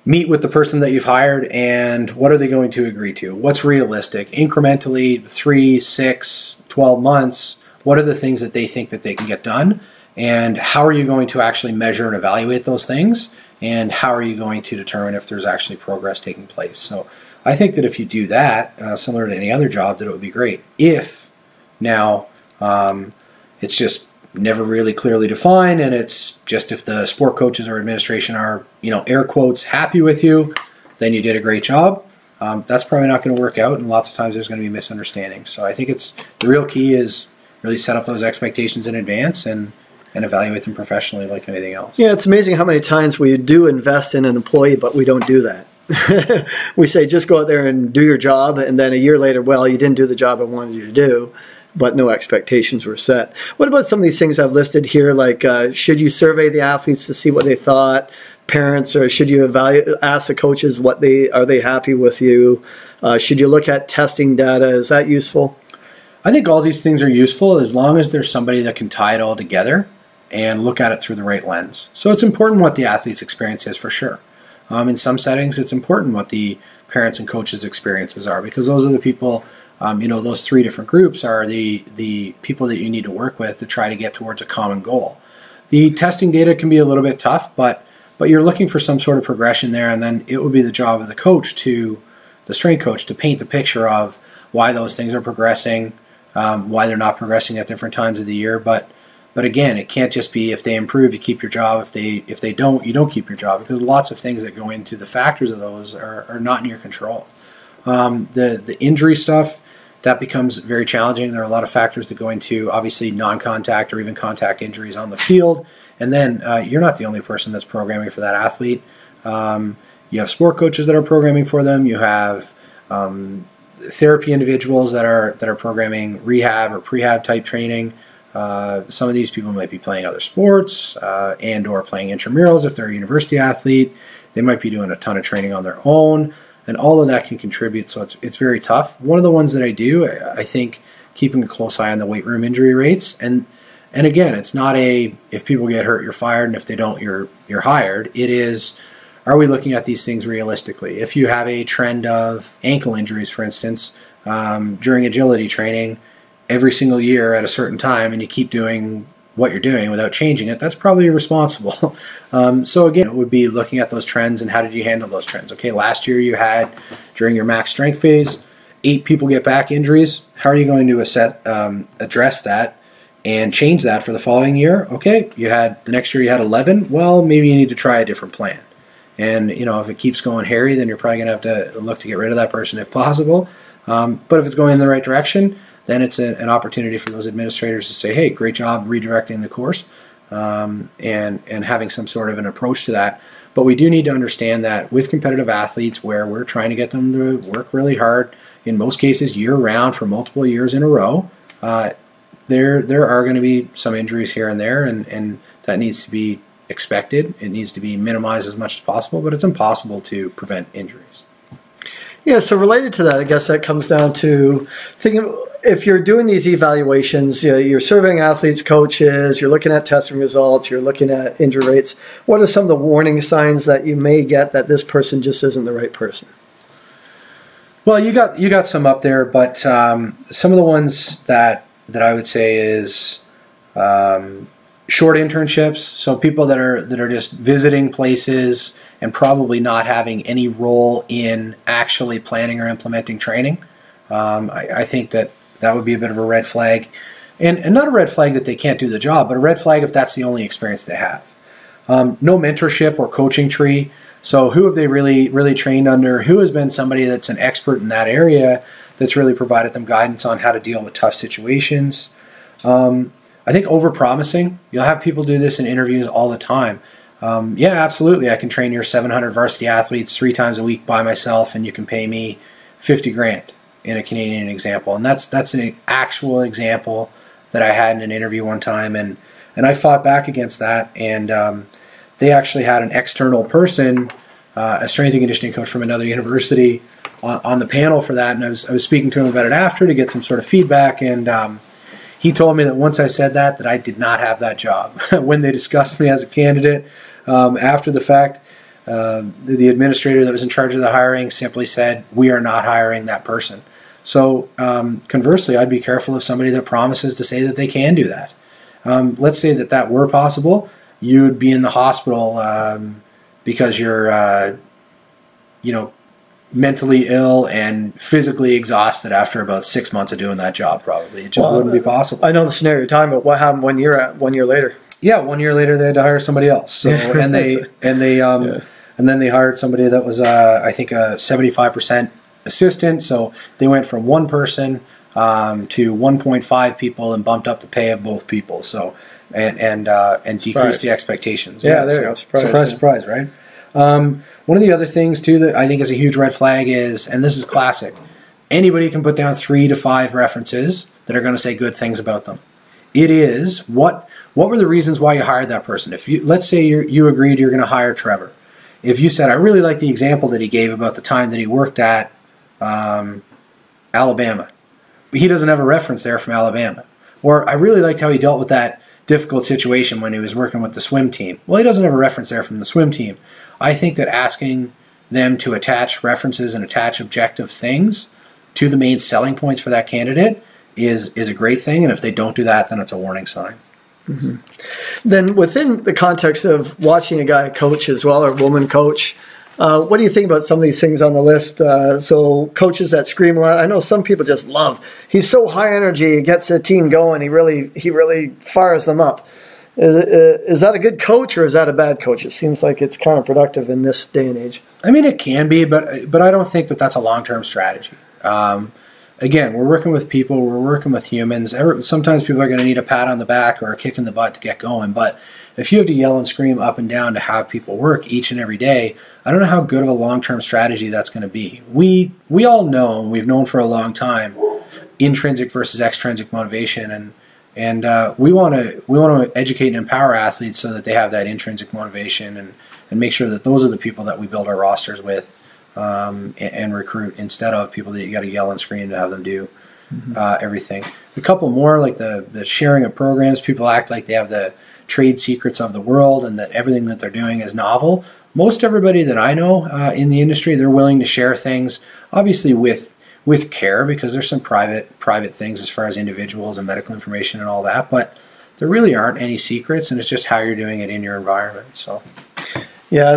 meet with the person that you've hired, and what are they going to agree to? What's realistic? Incrementally, 3, 6, 12 months, what are the things that they think that they can get done? And how are you going to actually measure and evaluate those things? And how are you going to determine if there's actually progress taking place? So I think that if you do that, similar to any other job, that it would be great. If now it's just never really clearly defined, and it's just if the sport coaches or administration are, air quotes, happy with you, then you did a great job. That's probably not going to work out, and lots of times there's going to be misunderstandings. So I think the real key is really set up those expectations in advance and evaluate them professionally like anything else. Yeah, it's amazing how many times we do invest in an employee, but we don't do that. We say, just go out there and do your job, and then a year later, well, you didn't do the job I wanted you to do, but no expectations were set. What about some of these things I've listed here, like should you survey the athletes to see what they thought, parents, or should you ask the coaches are they happy with you? Should you look at testing data? Is that useful? I think all these things are useful as long as there's somebody that can tie it all together and look at it through the right lens. So it's important what the athlete's experience is, for sure. In some settings, it's important what the parents and coaches' experiences are, because those are the people, those three different groups are the people that you need to work with to try to get towards a common goal. The testing data can be a little bit tough, but you're looking for some sort of progression there, and then it would be the job of the strength coach, to paint the picture of why those things are progressing, why they're not progressing at different times of the year. But again, it can't just be if they improve, you keep your job. If they don't, you don't keep your job, because lots of things that go into the factors of those are not in your control. The injury stuff, that becomes very challenging. There are a lot of factors that go into, obviously, non-contact or even contact injuries on the field. And then you're not the only person that's programming for that athlete. You have sport coaches that are programming for them. You have therapy individuals that are programming rehab or prehab type training. Some of these people might be playing other sports and or playing intramurals if they're a university athlete. They might be doing a ton of training on their own, and all of that can contribute. So it's very tough. One of the ones that I do, I think, keeping a close eye on the weight room injury rates. And again, it's not if people get hurt, you're fired, and if they don't, you're hired. It is, are we looking at these things realistically? If you have a trend of ankle injuries, for instance, during agility training, every single year at a certain time, and you keep doing what you're doing without changing it, that's probably irresponsible. So again, it would be looking at those trends and how did you handle those trends. Okay, last year you had, during your max strength phase, 8 people get back injuries. How are you going to address that and change that for the following year? Okay, the next year you had 11. Well, maybe you need to try a different plan. And if it keeps going hairy, then you're probably going to have to look to get rid of that person if possible. But if it's going in the right direction, then it's an opportunity for those administrators to say, hey, great job redirecting the course, and having some sort of an approach to that. But we do need to understand that with competitive athletes, where we're trying to get them to work really hard, in most cases year-round for multiple years in a row, there are going to be some injuries here and there, and that needs to be expected. It needs to be minimized as much as possible, but it's impossible to prevent injuries. Yeah, so related to that, I guess that comes down to thinking, if you're doing these evaluations, you're surveying athletes, coaches, you're looking at testing results, you're looking at injury rates, what are some of the warning signs that you may get that this person just isn't the right person? Well, you got some up there, but some of the ones that I would say is short internships, so people that are just visiting places and probably not having any role in actually planning or implementing training. I think that would be a bit of a red flag. And not a red flag that they can't do the job, but a red flag if that's the only experience they have. No mentorship or coaching tree. So who have they really trained under? Who has been somebody that's an expert in that area that's really provided them guidance on how to deal with tough situations? I think overpromising. You'll have people do this in interviews all the time. Yeah, absolutely. I can train your 700 varsity athletes 3 times a week by myself, and you can pay me $50,000 in a Canadian example. And that's an actual example that I had in an interview one time, and I fought back against that. And they actually had an external person, a strength and conditioning coach from another university, on the panel for that. And I was speaking to him about it after to get some sort of feedback, and he told me that once I said that I did not have that job. When they discussed me as a candidate after the fact, the administrator that was in charge of the hiring simply said, we are not hiring that person. So conversely, I'd be careful of somebody that promises to say that they can do that. Let's say that were possible. You'd be in the hospital because you're mentally ill and physically exhausted after about 6 months of doing that job. Probably it just wouldn't be possible. I know the scenario you're talking about. What happened 1 year later? Yeah, 1 year later they had to hire somebody else. So and then they hired somebody that was I think a 75% assistant. So they went from one person to 1.5 people and bumped up the pay of both people. So and decreased the expectations. Yeah, there you go. Surprise, right? One of the other things too that I think is a huge red flag is, and this is classic, anybody can put down 3 to 5 references that are going to say good things about them. It is what were the reasons why you hired that person? If you, let's say you agreed you're going to hire Trevor. If you said, I really like the example that he gave about the time that he worked at Alabama, but he doesn't have a reference there from Alabama. Or I really liked how he dealt with that difficult situation when he was working with the swim team. Well, he doesn't have a reference there from the swim team. I think that asking them to attach references and attach objective things to the main selling points for that candidate is a great thing. And if they don't do that, then it's a warning sign. Mm-hmm. Then within the context of watching a guy coach as well, or woman coach, what do you think about some of these things on the list? So coaches that scream a lot. I know some people just love. He's so high energy. He gets the team going. He really fires them up. Is that a good coach or is that a bad coach? It seems like it's counterproductive in this day and age. I mean, it can be, but I don't think that that's a long-term strategy. Again, we're working with people. We're working with humans. Sometimes people are going to need a pat on the back or a kick in the butt to get going. But if you have to yell and scream up and down to have people work each and every day, I don't know how good of a long-term strategy that's going to be. We all know, and we've known for a long time, intrinsic versus extrinsic motivation, and we want to educate and empower athletes so that they have that intrinsic motivation and make sure that those are the people that we build our rosters with and recruit, instead of people that you got to yell and scream to have them do everything. A couple more, like the sharing of programs. People act like they have the trade secrets of the world and that everything that they're doing is novel. Most everybody that I know in the industry, they're willing to share things, obviously with care, because there's some private things as far as individuals and medical information and all that, but there really aren't any secrets, and it's just how you're doing it in your environment. So yeah,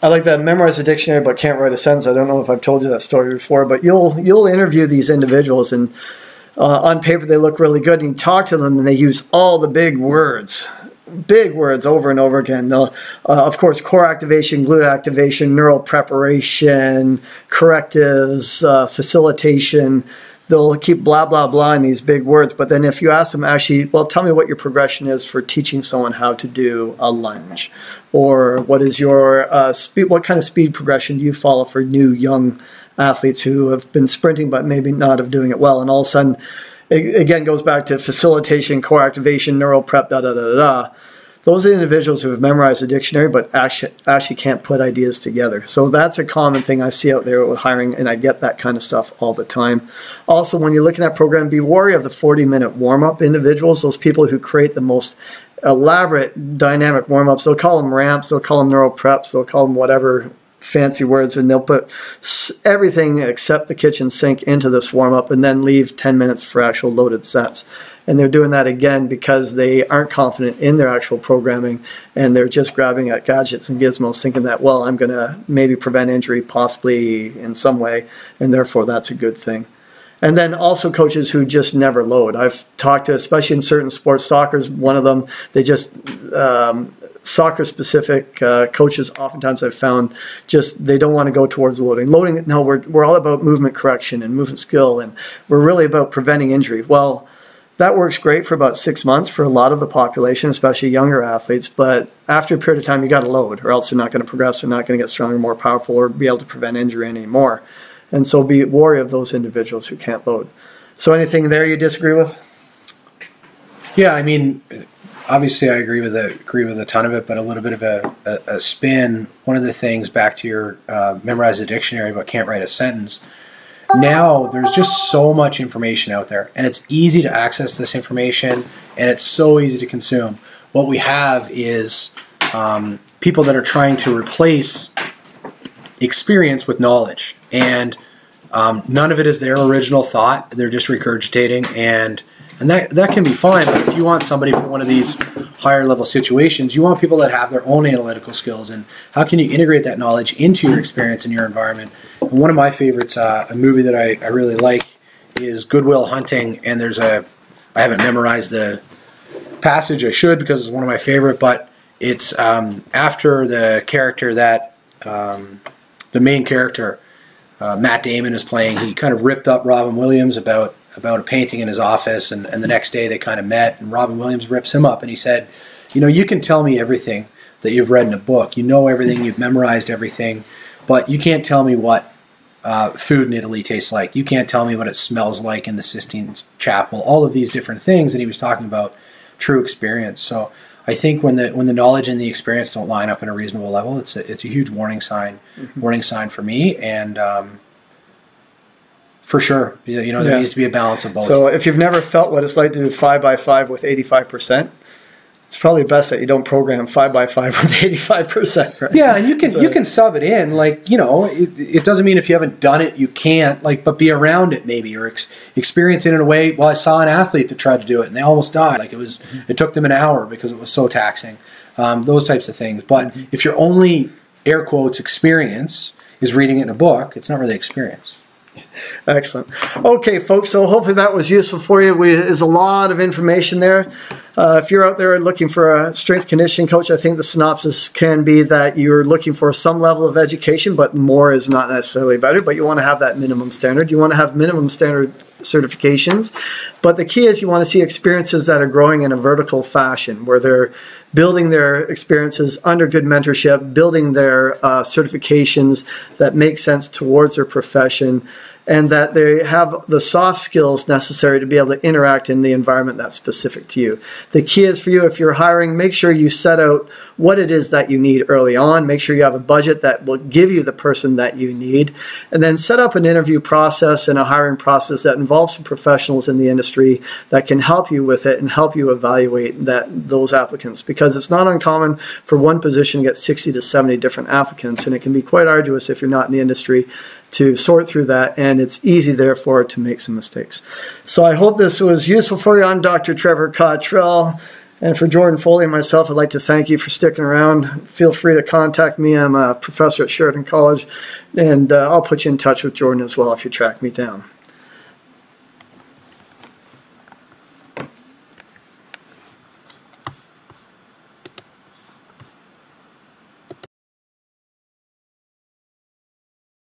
I like that. Memorize the dictionary but can't write a sentence. I don't know if I've told you that story before, but you'll interview these individuals, and on paper they look really good, and you talk to them and they use all the big words over and over again. They'll, of course, core activation, glute activation, neural preparation, correctives, facilitation. They'll keep blah, blah, blah in these big words. But then if you ask them actually, well, tell me what your progression is for teaching someone how to do a lunge, or what is your speed, what kind of speed progression do you follow for new young athletes who have been sprinting but maybe not of doing it well, and all of a sudden, again, goes back to facilitation, core activation, neural prep, da-da-da-da-da. Those are the individuals who have memorized the dictionary but actually can't put ideas together. So that's a common thing I see out there with hiring, and I get that kind of stuff all the time. Also, when you're looking at program, be wary of the 40-minute warm-up individuals, those people who create the most elaborate dynamic warm-ups. They'll call them ramps, they'll call them neural preps, they'll call them whatever fancy words, and they'll put everything except the kitchen sink into this warm-up and then leave 10 minutes for actual loaded sets. And they're doing that again because they aren't confident in their actual programming, and they're just grabbing at gadgets and gizmos thinking that, well, I'm going to maybe prevent injury possibly in some way, and therefore that's a good thing. And then also coaches who just never load. I've talked to, especially in certain sports, soccer's one of them, they just soccer-specific coaches, oftentimes I've found, just they don't want to go towards loading. Loading, no, we're all about movement correction and movement skill, and we're really about preventing injury. Well, that works great for about 6 months for a lot of the population, especially younger athletes, but after a period of time, you got to load, or else they're not going to progress, they're not going to get stronger, more powerful, or be able to prevent injury anymore. And so be wary of those individuals who can't load. So anything there you disagree with? Yeah, I mean, obviously I agree with a ton of it, but a little bit of a spin. One of the things, back to your memorize the dictionary but can't write a sentence, now there's just so much information out there, and it's easy to access this information, and it's so easy to consume. What we have is people that are trying to replace experience with knowledge, and none of it is their original thought. They're just regurgitating, and that can be fine, but if you want somebody for one of these higher level situations, you want people that have their own analytical skills, and how can you integrate that knowledge into your experience and your environment? one of my favorites, a movie that I really like, is Good Will Hunting, and I haven't memorized the passage. I should, because it's one of my favorite, but it's after the character that the main character Matt Damon is playing. He kind of ripped up Robin Williams about a painting in his office, and the next day they kind of met, and Robin Williams rips him up, and he said, you can tell me everything that you've read in a book. You know everything, you've memorized everything, but you can't tell me what food in Italy tastes like. You can't tell me what it smells like in the Sistine Chapel, all of these different things, and he was talking about true experience. So I think when the knowledge and the experience don't line up in a reasonable level, it's a huge warning sign for me, and for sure, there needs to be a balance of both. So if you've never felt what it's like to do 5x5 with 85%, it's probably best that you don't program 5x5 with 85%. Right? Yeah, and you can sub it in, it doesn't mean if you haven't done it you can't, but be around it maybe, or experience it in a way. Well, I saw an athlete that tried to do it and they almost died. It took them an hour because it was so taxing. Those types of things. But if your only air quotes experience is reading it in a book, it's not really experience. Excellent. Okay, folks, so hopefully that was useful for you. There's a lot of information there. If you're out there looking for a strength conditioning coach, I think the synopsis can be that you're looking for some level of education, but more is not necessarily better, but you want to have that minimum standard. You want to have minimum standard certifications, but the key is you want to see experiences that are growing in a vertical fashion, where they're building their experiences under good mentorship, building their certifications that make sense towards their profession, and that they have the soft skills necessary to be able to interact in the environment that's specific to you. The key is for you, if you're hiring, make sure you set out what it is that you need early on. Make sure you have a budget that will give you the person that you need. And then set up an interview process and a hiring process that involves some professionals in the industry that can help you with it and help you evaluate those applicants. Because it's not uncommon for one position to get 60 to 70 different applicants, and it can be quite arduous if you're not in the industry to sort through that, and it's easy, therefore, to make some mistakes. So I hope this was useful for you. I'm Dr. Trevor Cottrell, and for Jordan Foley and myself, I'd like to thank you for sticking around. Feel free to contact me. I'm a professor at Sheridan College, and I'll put you in touch with Jordan as well if you track me down.